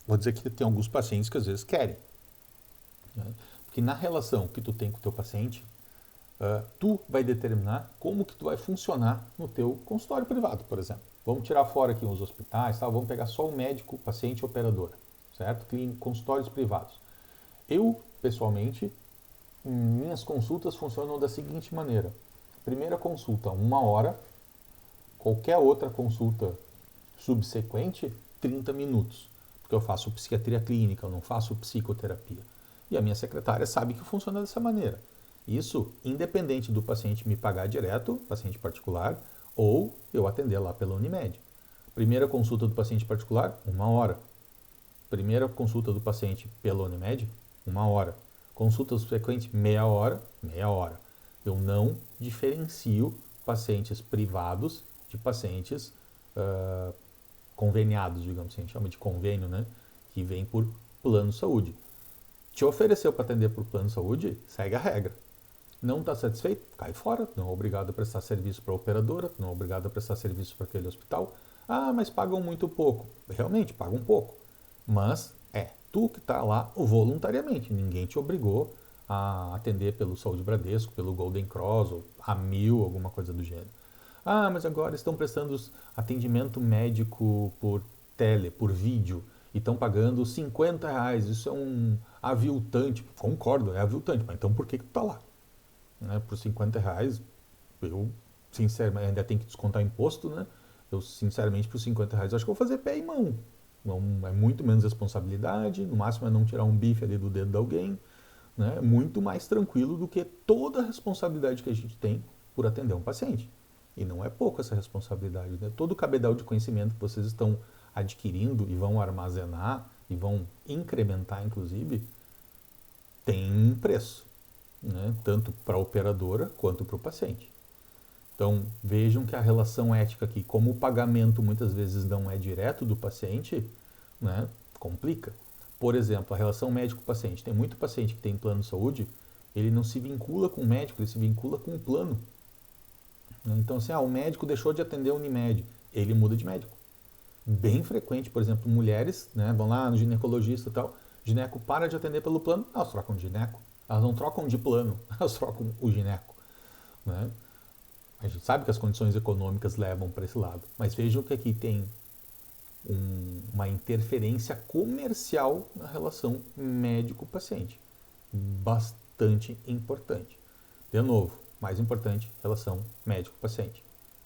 vou dizer que tem alguns pacientes que às vezes querem. Né? Porque na relação que tu tem com o teu paciente, tu vai determinar como que tu vai funcionar no teu consultório privado, por exemplo. Vamos tirar fora aqui os hospitais, tá? Vamos pegar só o médico, paciente e operadora, certo? Consultórios privados. Eu, pessoalmente, minhas consultas funcionam da seguinte maneira. Primeira consulta, 1 hora. Qualquer outra consulta subsequente, 30 minutos. Porque eu faço psiquiatria clínica, eu não faço psicoterapia. E a minha secretária sabe que funciona dessa maneira. Isso independente do paciente me pagar direto, paciente particular, ou eu atender lá pela Unimed. Primeira consulta do paciente particular, 1 hora. Primeira consulta do paciente pela Unimed, 1 hora. Consulta subsequente, meia hora. Eu não diferencio pacientes privados de pacientes conveniados, digamos assim, a gente chama de convênio, né? Que vem por plano de saúde. Te ofereceu para atender por plano de saúde, segue a regra. Não está satisfeito? Cai fora. Não é obrigado a prestar serviço para a operadora, não é obrigado a prestar serviço para aquele hospital. Ah, mas pagam muito pouco. Realmente, pagam pouco. Mas é tu que está lá voluntariamente. Ninguém te obrigou a atender pelo Saúde Bradesco, pelo Golden Cross, ou a 1000, alguma coisa do gênero. Ah, mas agora estão prestando atendimento médico por por vídeo, e estão pagando R$ 50. Isso é um aviltante. Concordo, é aviltante, mas então por que tu tá lá? Né? Por R$ 50, eu, sinceramente, ainda tem que descontar imposto, né? Eu, sinceramente, por R$ 50, acho que eu vou fazer pé e mão. Não, é muito menos responsabilidade, no máximo é não tirar um bife ali do dedo de alguém, né? É muito mais tranquilo do que toda a responsabilidade que a gente tem por atender um paciente. E não é pouco essa responsabilidade, né? Todo o cabedal de conhecimento que vocês estão adquirindo e vão armazenar e vão incrementar, inclusive, tem um preço, né? Tanto para a operadora quanto para o paciente. Então, vejam que a relação ética aqui, como o pagamento muitas vezes não é direto do paciente, né, complica. Por exemplo, a relação médico-paciente. Tem muito paciente que tem plano de saúde, ele não se vincula com o médico, ele se vincula com o plano. Então, assim, o médico deixou de atender a Unimed, ele muda de médico. Bem frequente, por exemplo, mulheres, né, vão lá no ginecologista e tal, o gineco para de atender pelo plano, elas trocam de gineco. Elas não trocam de plano, elas trocam o gineco. Né? A gente sabe que as condições econômicas levam para esse lado, mas vejam que aqui tem uma interferência comercial na relação médico-paciente. Bastante importante. De novo, mais importante, relação médico-paciente.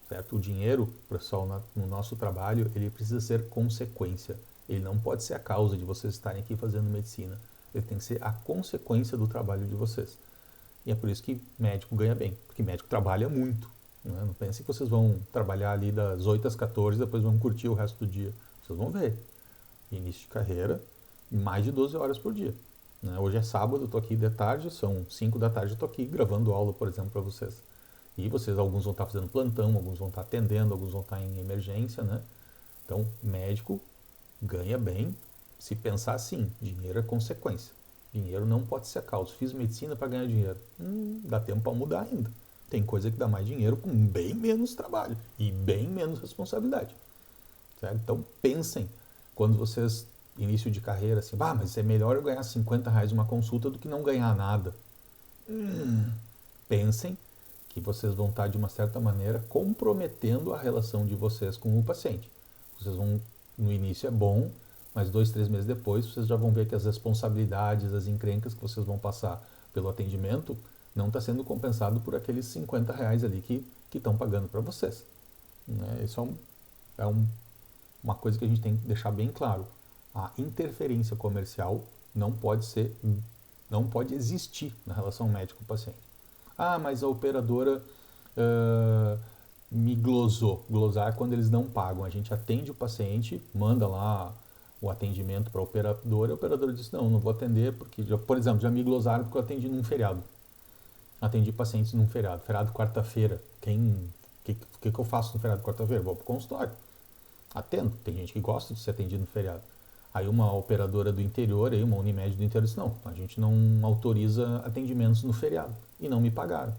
Certo? O dinheiro, pessoal, no nosso trabalho, ele precisa ser consequência. Ele não pode ser a causa de vocês estarem aqui fazendo medicina. Ele tem que ser a consequência do trabalho de vocês. E é por isso que médico ganha bem, porque médico trabalha muito. Né? Não pense que vocês vão trabalhar ali das 8 às 14 e depois vão curtir o resto do dia. Vocês vão ver. Início de carreira, mais de 12 horas por dia. Né? Hoje é sábado, eu estou aqui de tarde, são 5 da tarde, eu estou aqui gravando aula, por exemplo, para vocês. E vocês, alguns vão estar fazendo plantão, alguns vão estar atendendo, alguns vão estar em emergência, né? Então, médico ganha bem se pensar assim, dinheiro é consequência. Dinheiro não pode ser a causa. Fiz medicina para ganhar dinheiro. Dá tempo para mudar ainda. Tem coisa que dá mais dinheiro com bem menos trabalho e bem menos responsabilidade. Certo? Então, pensem, quando vocês, início de carreira, assim, mas é melhor eu ganhar R$ 50 uma consulta do que não ganhar nada. Pensem que vocês vão estar, de uma certa maneira, comprometendo a relação de vocês com o paciente. Vocês vão, no início é bom, mas 2, 3 meses depois, vocês já vão ver que as responsabilidades, as encrencas que vocês vão passar pelo atendimento, não está sendo compensado por aqueles R$ 50 ali que estão pagando para vocês. Né? Isso uma coisa que a gente tem que deixar bem claro. A interferência comercial não pode existir na relação médico-paciente. Mas a operadora me glosou. Glosar é quando eles não pagam. A gente atende o paciente, manda lá o atendimento para a operadora diz, não vou atender, porque, por exemplo, já me glosaram porque eu atendi num feriado. Atendi pacientes num feriado quarta-feira. O que eu faço no feriado quarta-feira? Vou para o consultório. Atendo. Tem gente que gosta de ser atendido no feriado. Aí uma operadora do interior, uma Unimed do interior disse, não, a gente não autoriza atendimentos no feriado. E não me pagaram.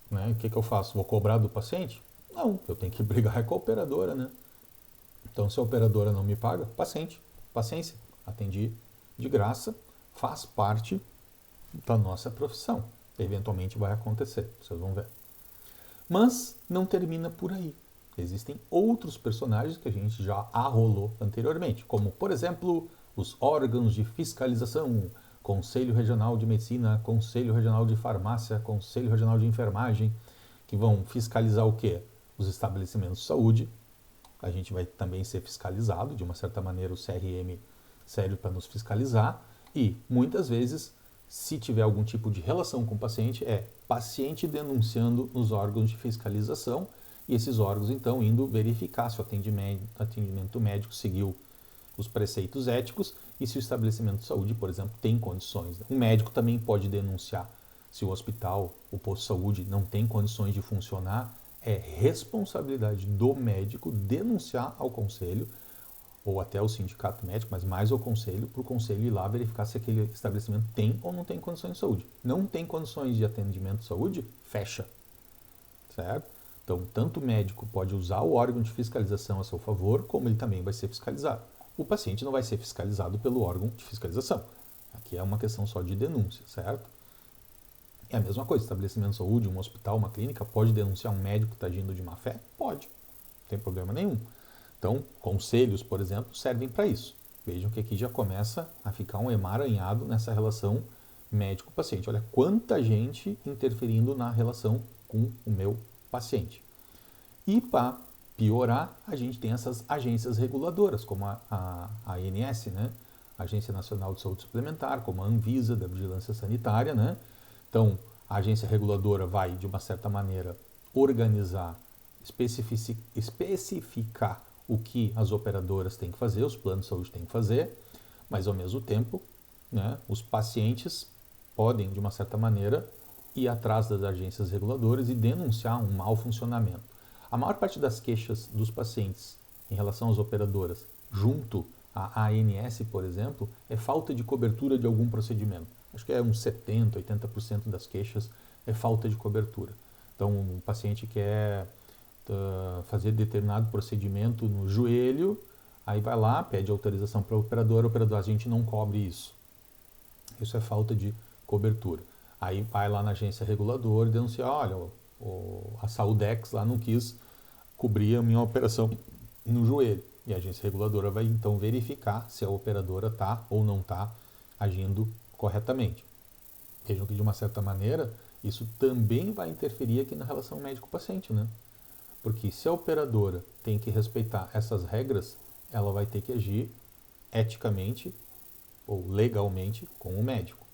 Né? O que eu faço? Vou cobrar do paciente? Não, eu tenho que brigar com a operadora, né? Então, se a operadora não me paga, paciência. Atendi de graça, faz parte da nossa profissão. Eventualmente vai acontecer, vocês vão ver. Mas não termina por aí. Existem outros personagens que a gente já arrolou anteriormente, como, por exemplo, os órgãos de fiscalização, Conselho Regional de Medicina, Conselho Regional de Farmácia, Conselho Regional de Enfermagem, que vão fiscalizar o quê? Os estabelecimentos de saúde. A gente vai também ser fiscalizado, de uma certa maneira o CRM serve para nos fiscalizar, e muitas vezes, se tiver algum tipo de relação com o paciente, é paciente denunciando nos órgãos de fiscalização, e esses órgãos, então, indo verificar se o atendimento médico seguiu os preceitos éticos e se o estabelecimento de saúde, por exemplo, tem condições. Um médico também pode denunciar se o hospital, o posto de saúde não tem condições de funcionar. É responsabilidade do médico denunciar ao conselho ou até o sindicato médico, mas mais o conselho, para o conselho ir lá verificar se aquele estabelecimento tem ou não tem condições de saúde. Não tem condições de atendimento de saúde? Fecha. Certo? Então, tanto o médico pode usar o órgão de fiscalização a seu favor, como ele também vai ser fiscalizado. O paciente não vai ser fiscalizado pelo órgão de fiscalização. Aqui é uma questão só de denúncia, certo? É a mesma coisa, estabelecimento de saúde, um hospital, uma clínica, pode denunciar um médico que está agindo de má fé? Pode, não tem problema nenhum. Então, conselhos, por exemplo, servem para isso. Vejam que aqui já começa a ficar um emaranhado nessa relação médico-paciente. Olha quanta gente interferindo na relação com o meu paciente. E para piorar, a gente tem essas agências reguladoras, como a ANS, né? Agência Nacional de Saúde Suplementar, como a Anvisa, da Vigilância Sanitária, né? Então, a agência reguladora vai, de uma certa maneira, organizar, especificar o que as operadoras têm que fazer, os planos de saúde têm que fazer, mas, ao mesmo tempo, né, os pacientes podem, de uma certa maneira, ir atrás das agências reguladoras e denunciar um mau funcionamento. A maior parte das queixas dos pacientes em relação às operadoras, junto à ANS, por exemplo, é falta de cobertura de algum procedimento. Acho que é uns 70%, 80% das queixas é falta de cobertura. Então, um paciente quer fazer determinado procedimento no joelho, aí vai lá, pede autorização para a operadora, a gente não cobre isso. Isso é falta de cobertura. Aí vai lá na agência reguladora e denuncia, olha, a Saúdex lá não quis cobrir a minha operação no joelho. E a agência reguladora vai então verificar se a operadora está ou não está agindo corretamente. Vejam que, de uma certa maneira, isso também vai interferir aqui na relação médico-paciente, né? Porque se a operadora tem que respeitar essas regras, ela vai ter que agir eticamente ou legalmente com o médico.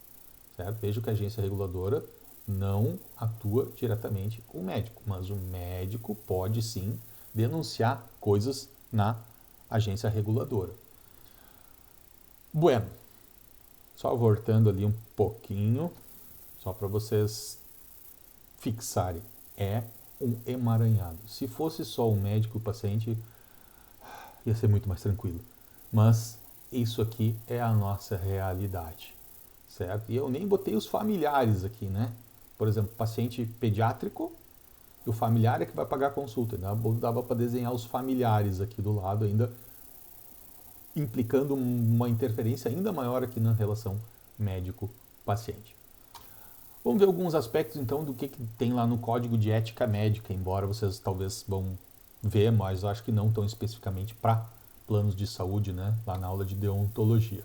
Certo? Veja que a agência reguladora não atua diretamente com o médico, mas o médico pode sim denunciar coisas na agência reguladora. Bueno, só voltando ali um pouquinho, só para vocês fixarem, é um emaranhado. Se fosse só o médico e o paciente, ia ser muito mais tranquilo. Mas isso aqui é a nossa realidade, certo? E eu nem botei os familiares aqui, né? Por exemplo, paciente pediátrico, e o familiar é que vai pagar a consulta. Dava para desenhar os familiares aqui do lado ainda, implicando uma interferência ainda maior aqui na relação médico-paciente. Vamos ver alguns aspectos, então, do que tem lá no Código de Ética Médica, embora vocês talvez vão ver, mas acho que não tão especificamente para planos de saúde, né, lá na aula de deontologia.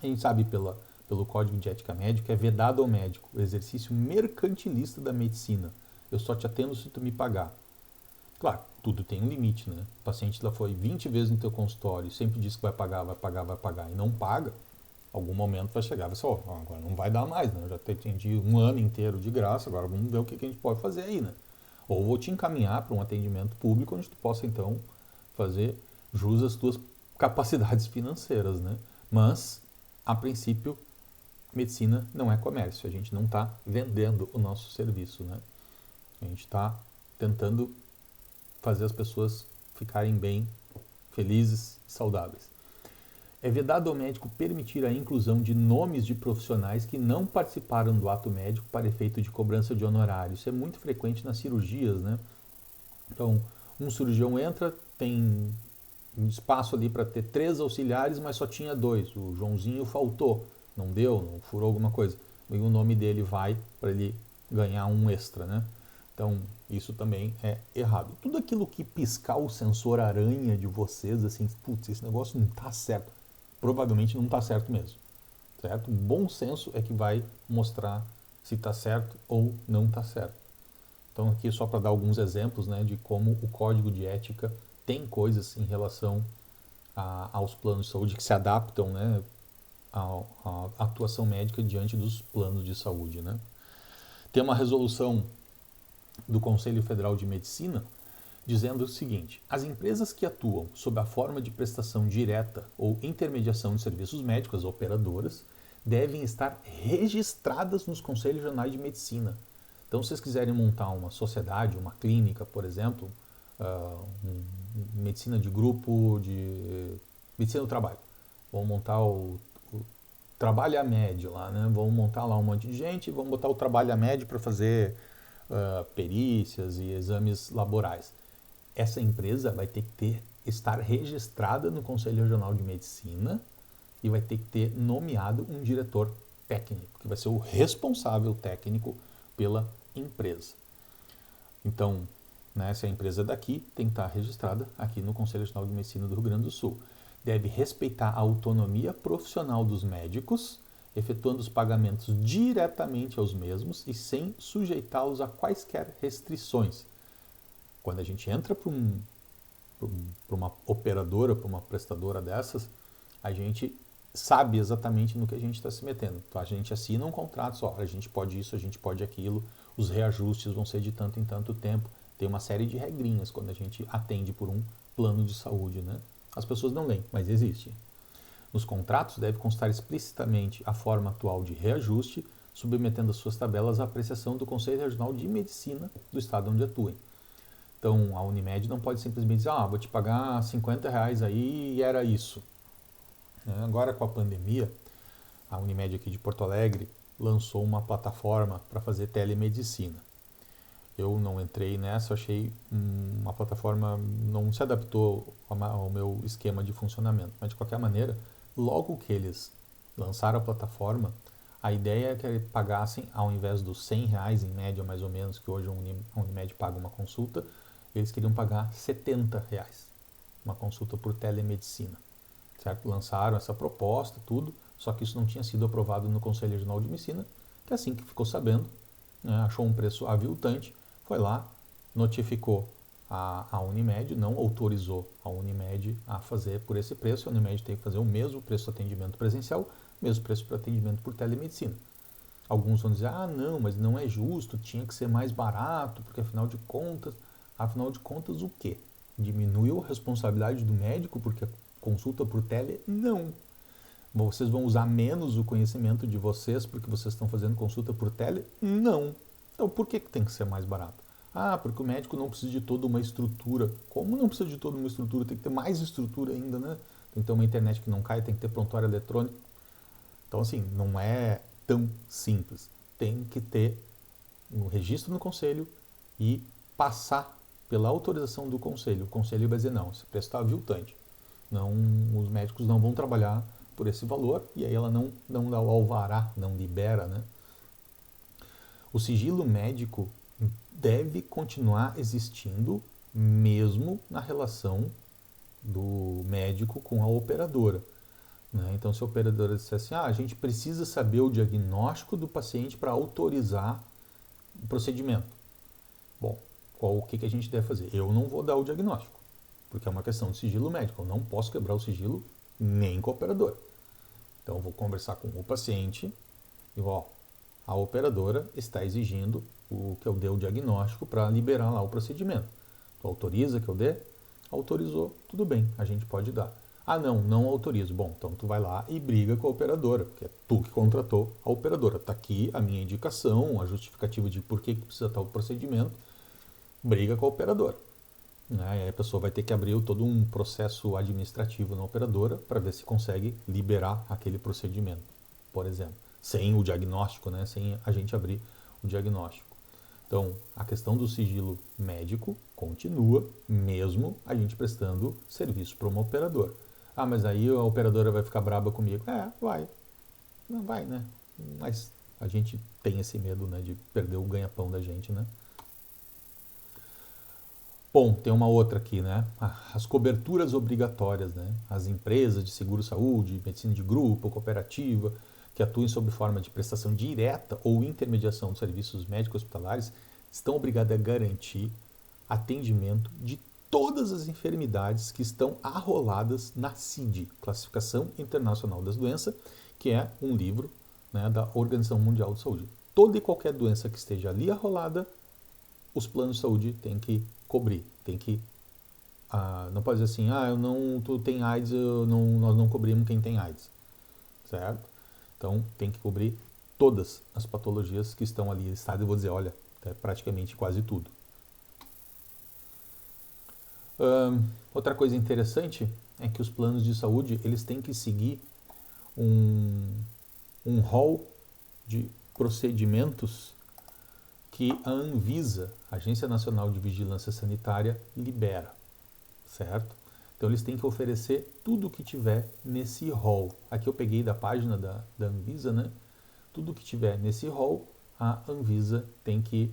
A gente sabe pelo Código de Ética Médica, é vedado ao médico o exercício mercantilista da medicina. Eu só te atendo se tu me pagar. Claro, tudo tem um limite, né? O paciente lá foi 20 vezes no teu consultório e sempre diz que vai pagar, e não paga, algum momento vai chegar e vai falar, agora não vai dar mais, né? Eu já te atendi um ano inteiro de graça, agora vamos ver o que a gente pode fazer aí, né? Ou vou te encaminhar para um atendimento público onde tu possa, então, fazer jus às tuas capacidades financeiras, né? Mas, a princípio, medicina não é comércio, a gente não está vendendo o nosso serviço, né? A gente está tentando fazer as pessoas ficarem bem, felizes e saudáveis. É vedado ao médico permitir a inclusão de nomes de profissionais que não participaram do ato médico para efeito de cobrança de honorários. Isso é muito frequente nas cirurgias, né? Então, um cirurgião entra, tem um espaço ali para ter 3 auxiliares, mas só tinha 2. O Joãozinho faltou, não deu, não furou alguma coisa. E o nome dele vai para ele ganhar um extra, né? Então, isso também é errado. Tudo aquilo que piscar o sensor aranha de vocês, assim, putz, esse negócio não está certo. Provavelmente não está certo mesmo. Certo? O bom senso é que vai mostrar se está certo ou não está certo. Então, aqui só para dar alguns exemplos, né, de como o Código de Ética tem coisas em relação aos planos de saúde que se adaptam, né, à atuação médica diante dos planos de saúde, né. Tem uma resolução do Conselho Federal de Medicina dizendo o seguinte: as empresas que atuam sob a forma de prestação direta ou intermediação de serviços médicos, as operadoras, devem estar registradas nos Conselhos Regionais de Medicina. Então, se vocês quiserem montar uma sociedade, uma clínica, por exemplo, medicina de grupo, de medicina do trabalho. Vamos montar o trabalho a médio lá, né? Vamos montar lá um monte de gente e vamos botar o trabalho a médio para fazer perícias e exames laborais. Essa empresa vai ter que estar registrada no Conselho Regional de Medicina e vai ter que ter nomeado um diretor técnico, que vai ser o responsável técnico pela empresa. Então, né, se a empresa é daqui, tem que estar registrada aqui no Conselho Regional de Medicina do Rio Grande do Sul. Deve respeitar a autonomia profissional dos médicos, efetuando os pagamentos diretamente aos mesmos e sem sujeitá-los a quaisquer restrições. Quando a gente entra para uma operadora, para uma prestadora dessas, a gente sabe exatamente no que a gente está se metendo. Então a gente assina um contrato só, a gente pode isso, a gente pode aquilo, os reajustes vão ser de tanto em tanto tempo. Tem uma série de regrinhas quando a gente atende por um plano de saúde, né? As pessoas não leem, mas existe. Nos contratos deve constar explicitamente a forma atual de reajuste, submetendo as suas tabelas à apreciação do Conselho Regional de Medicina do estado onde atuem. Então a Unimed não pode simplesmente dizer, vou te pagar R$50 aí e era isso. Agora com a pandemia, a Unimed aqui de Porto Alegre lançou uma plataforma para fazer telemedicina. Eu não entrei nessa, achei uma plataforma, não se adaptou ao meu esquema de funcionamento. Mas de qualquer maneira, logo que eles lançaram a plataforma, a ideia é que eles pagassem, ao invés dos R$100 em média mais ou menos, que hoje a Unimed paga uma consulta, eles queriam pagar R$70, uma consulta por telemedicina. Certo? Lançaram essa proposta, tudo, só que isso não tinha sido aprovado no Conselho Regional de Medicina, que assim que ficou sabendo, né, achou um preço aviltante, foi lá, notificou a Unimed, não autorizou a Unimed a fazer por esse preço, a Unimed tem que fazer o mesmo preço de atendimento presencial, mesmo preço para atendimento por telemedicina. Alguns vão dizer, não, mas não é justo, tinha que ser mais barato, porque afinal de contas o quê? Diminuiu a responsabilidade do médico porque consulta por tele? Não. Vocês vão usar menos o conhecimento de vocês porque vocês estão fazendo consulta por tele? Não. Então por que tem que ser mais barato? Porque o médico não precisa de toda uma estrutura. Como não precisa de toda uma estrutura? Tem que ter mais estrutura ainda, né? Tem que ter uma internet que não cai, tem que ter prontuário eletrônico. Então assim, não é tão simples. Tem que ter um registro no conselho e passar pela autorização do conselho. O conselho vai dizer, não, esse preço está aviltante. Não, os médicos não vão trabalhar por esse valor e aí ela não dá o alvará, não libera, né? O sigilo médico deve continuar existindo mesmo na relação do médico com a operadora. Né? Então, se a operadora disser assim, a gente precisa saber o diagnóstico do paciente para autorizar o procedimento. Bom, o que a gente deve fazer? Eu não vou dar o diagnóstico, porque é uma questão de sigilo médico. Eu não posso quebrar o sigilo nem com a operadora. Então, eu vou conversar com o paciente e a operadora está exigindo que eu dê o diagnóstico para liberar lá o procedimento. Tu autoriza que eu dê? Autorizou, tudo bem, a gente pode dar. Não autorizo. Bom, então tu vai lá e briga com a operadora, porque é tu que contratou a operadora. Está aqui a minha indicação, a justificativa de por que precisa tal procedimento. Briga com a operadora. Aí a pessoa vai ter que abrir todo um processo administrativo na operadora para ver se consegue liberar aquele procedimento, por exemplo. Sem o diagnóstico, né? Sem a gente abrir o diagnóstico. Então, a questão do sigilo médico continua, mesmo a gente prestando serviço para uma operadora. Mas aí a operadora vai ficar braba comigo. Vai. Não vai, né? Mas a gente tem esse medo, né, de perder o ganha-pão da gente, né? Bom, tem uma outra aqui, né? As coberturas obrigatórias, né? As empresas de seguro-saúde, medicina de grupo, cooperativa, que atuem sob forma de prestação direta ou intermediação de serviços médicos hospitalares, estão obrigadas a garantir atendimento de todas as enfermidades que estão arroladas na CID, Classificação Internacional das Doenças, que é um livro, né, da Organização Mundial de Saúde. Toda e qualquer doença que esteja ali arrolada, os planos de saúde têm que cobrir, tem que não pode dizer assim, tu tem AIDS, nós não cobrimos quem tem AIDS, certo? Então tem que cobrir todas as patologias que estão ali listadas. Eu vou dizer, olha, praticamente quase tudo. Outra coisa interessante é que os planos de saúde eles têm que seguir um rol de procedimentos que a Anvisa, Agência Nacional de Vigilância Sanitária, libera, certo? Então eles têm que oferecer tudo o que tiver nesse rol. Aqui eu peguei da página da Anvisa, né? Tudo que tiver nesse rol, a Anvisa tem que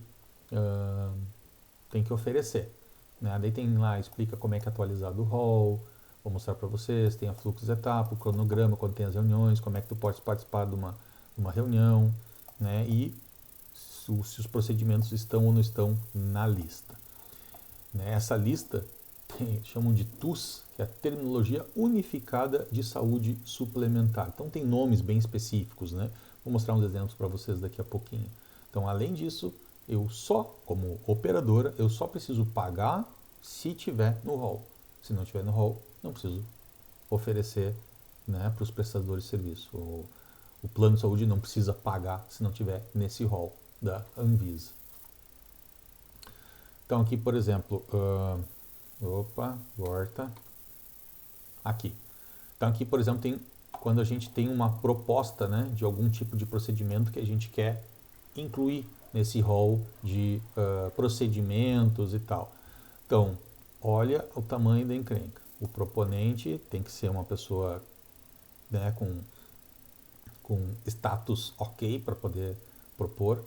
oferecer. Né? Daí tem lá, explica como é que é atualizado o rol, vou mostrar para vocês, tem a fluxo de etapa, o cronograma, quando tem as reuniões, como é que tu pode participar de uma reunião, né? E se os procedimentos estão ou não estão na lista. Né? Essa lista chamam de TUS, que é a Terminologia Unificada de Saúde Suplementar. Então tem nomes bem específicos, né? Vou mostrar uns exemplos para vocês daqui a pouquinho. Então, além disso, eu só, como operadora, eu só preciso pagar se tiver no rol. Se não tiver no rol, não preciso oferecer, né, para os prestadores de serviço. O plano de saúde não precisa pagar se não tiver nesse rol da Anvisa. Então aqui, por exemplo, volta. Aqui. Então aqui, por exemplo, quando a gente tem uma proposta, né, de algum tipo de procedimento que a gente quer incluir nesse rol de procedimentos e tal. Então, olha o tamanho da encrenca. O proponente tem que ser uma pessoa, né, com status ok para poder propor.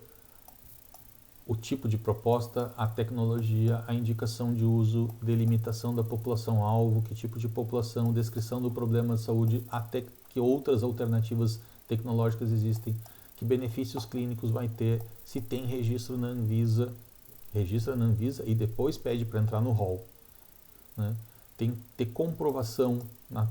O tipo de proposta, a tecnologia, a indicação de uso, delimitação da população-alvo, que tipo de população, descrição do problema de saúde, até que outras alternativas tecnológicas existem, que benefícios clínicos vai ter, se tem registro na Anvisa, registra na Anvisa e depois pede para entrar no rol. Né? Tem que ter comprovação na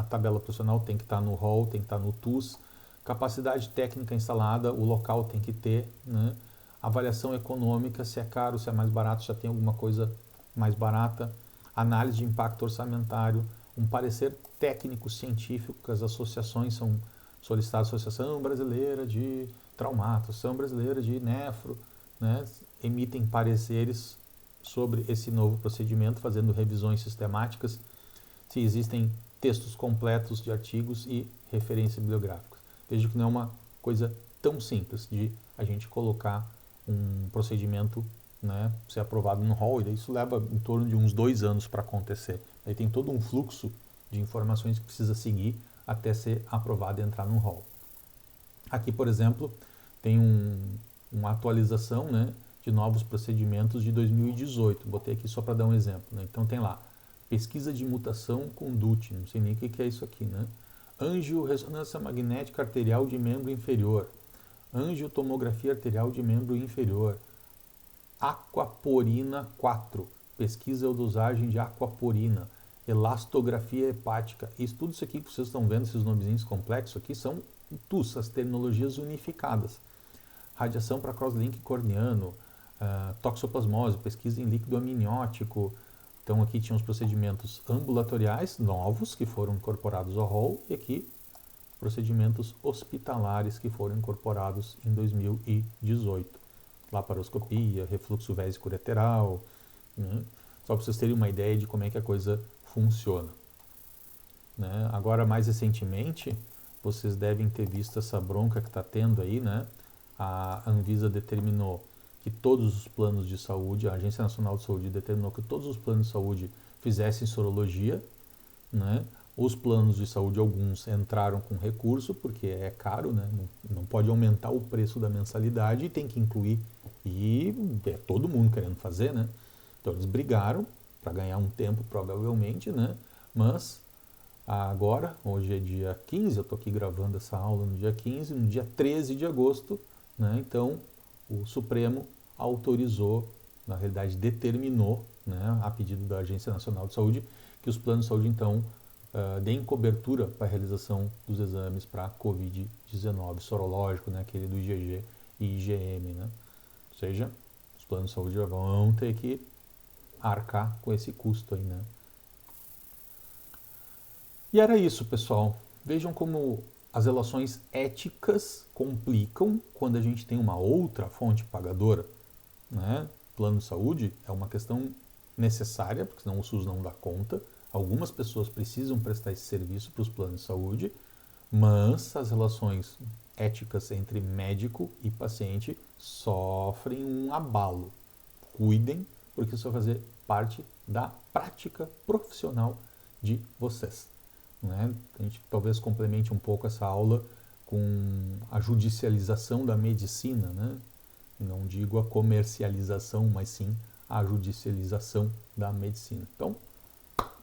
tabela profissional, tem que estar no rol, tem que estar no TUS, capacidade técnica instalada, o local tem que ter, né? Avaliação econômica, se é caro, se é mais barato, já tem alguma coisa mais barata, análise de impacto orçamentário, um parecer técnico científico, que as associações são solicitadas, Associação Brasileira de Traumato, Associação Brasileira de Nefro, né, emitem pareceres sobre esse novo procedimento, fazendo revisões sistemáticas, se existem textos completos de artigos e referências bibliográficas. Veja que não é uma coisa tão simples de a gente colocar um procedimento, né, ser aprovado no rol, e isso leva em torno de uns 2 anos para acontecer. Aí tem todo um fluxo de informações que precisa seguir até ser aprovado e entrar no rol. Aqui, por exemplo, tem uma atualização, né, de novos procedimentos de 2018. Botei aqui só para dar um exemplo. Né? Então tem lá, pesquisa de mutação com DUT, não sei nem o que é isso aqui, né? Angio-ressonância magnética arterial de membro inferior, angiotomografia arterial de membro inferior, aquaporina 4, pesquisa ou dosagem de aquaporina, elastografia hepática. Tudo isso aqui que vocês estão vendo, esses nomezinhos complexos aqui, são TUS, as terminologias unificadas. Radiação para crosslink corneano, toxoplasmose, pesquisa em líquido amniótico. Então aqui tinha os procedimentos ambulatoriais novos que foram incorporados ao rol, e aqui procedimentos hospitalares que foram incorporados em 2018. Laparoscopia, refluxo vésico-ureteral, né? Só para vocês terem uma ideia de como é que a coisa funciona. Né? Agora, mais recentemente, vocês devem ter visto essa bronca que está tendo aí, né? A Anvisa determinou que todos os planos de saúde, a Agência Nacional de Saúde determinou que todos os planos de saúde fizessem sorologia, né? Os planos de saúde, alguns entraram com recurso, porque é caro, né? Não pode aumentar o preço da mensalidade e tem que incluir. E é todo mundo querendo fazer, né? Então eles brigaram para ganhar um tempo, provavelmente, né? Mas agora, hoje é dia 15, eu estou aqui gravando essa aula no dia 15, no dia 13 de agosto, né? Então o Supremo autorizou, na realidade determinou, né, a pedido da Agência Nacional de Saúde, que os planos de saúde, então, deem cobertura para a realização dos exames para Covid-19 sorológico, né, aquele do IgG e IgM, né? Ou seja, os planos de saúde já vão ter que arcar com esse custo aí, né? E era isso, pessoal. Vejam como as relações éticas complicam quando a gente tem uma outra fonte pagadora, né? Plano de saúde é uma questão necessária, porque senão o SUS não dá conta. Algumas pessoas precisam prestar esse serviço para os planos de saúde, mas as relações éticas entre médico e paciente sofrem um abalo. Cuidem, porque isso vai fazer parte da prática profissional de vocês. Né? A gente talvez complemente um pouco essa aula com a judicialização da medicina, né? Não digo a comercialização, mas sim a judicialização da medicina. Então,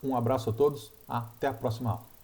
um abraço a todos, até a próxima aula.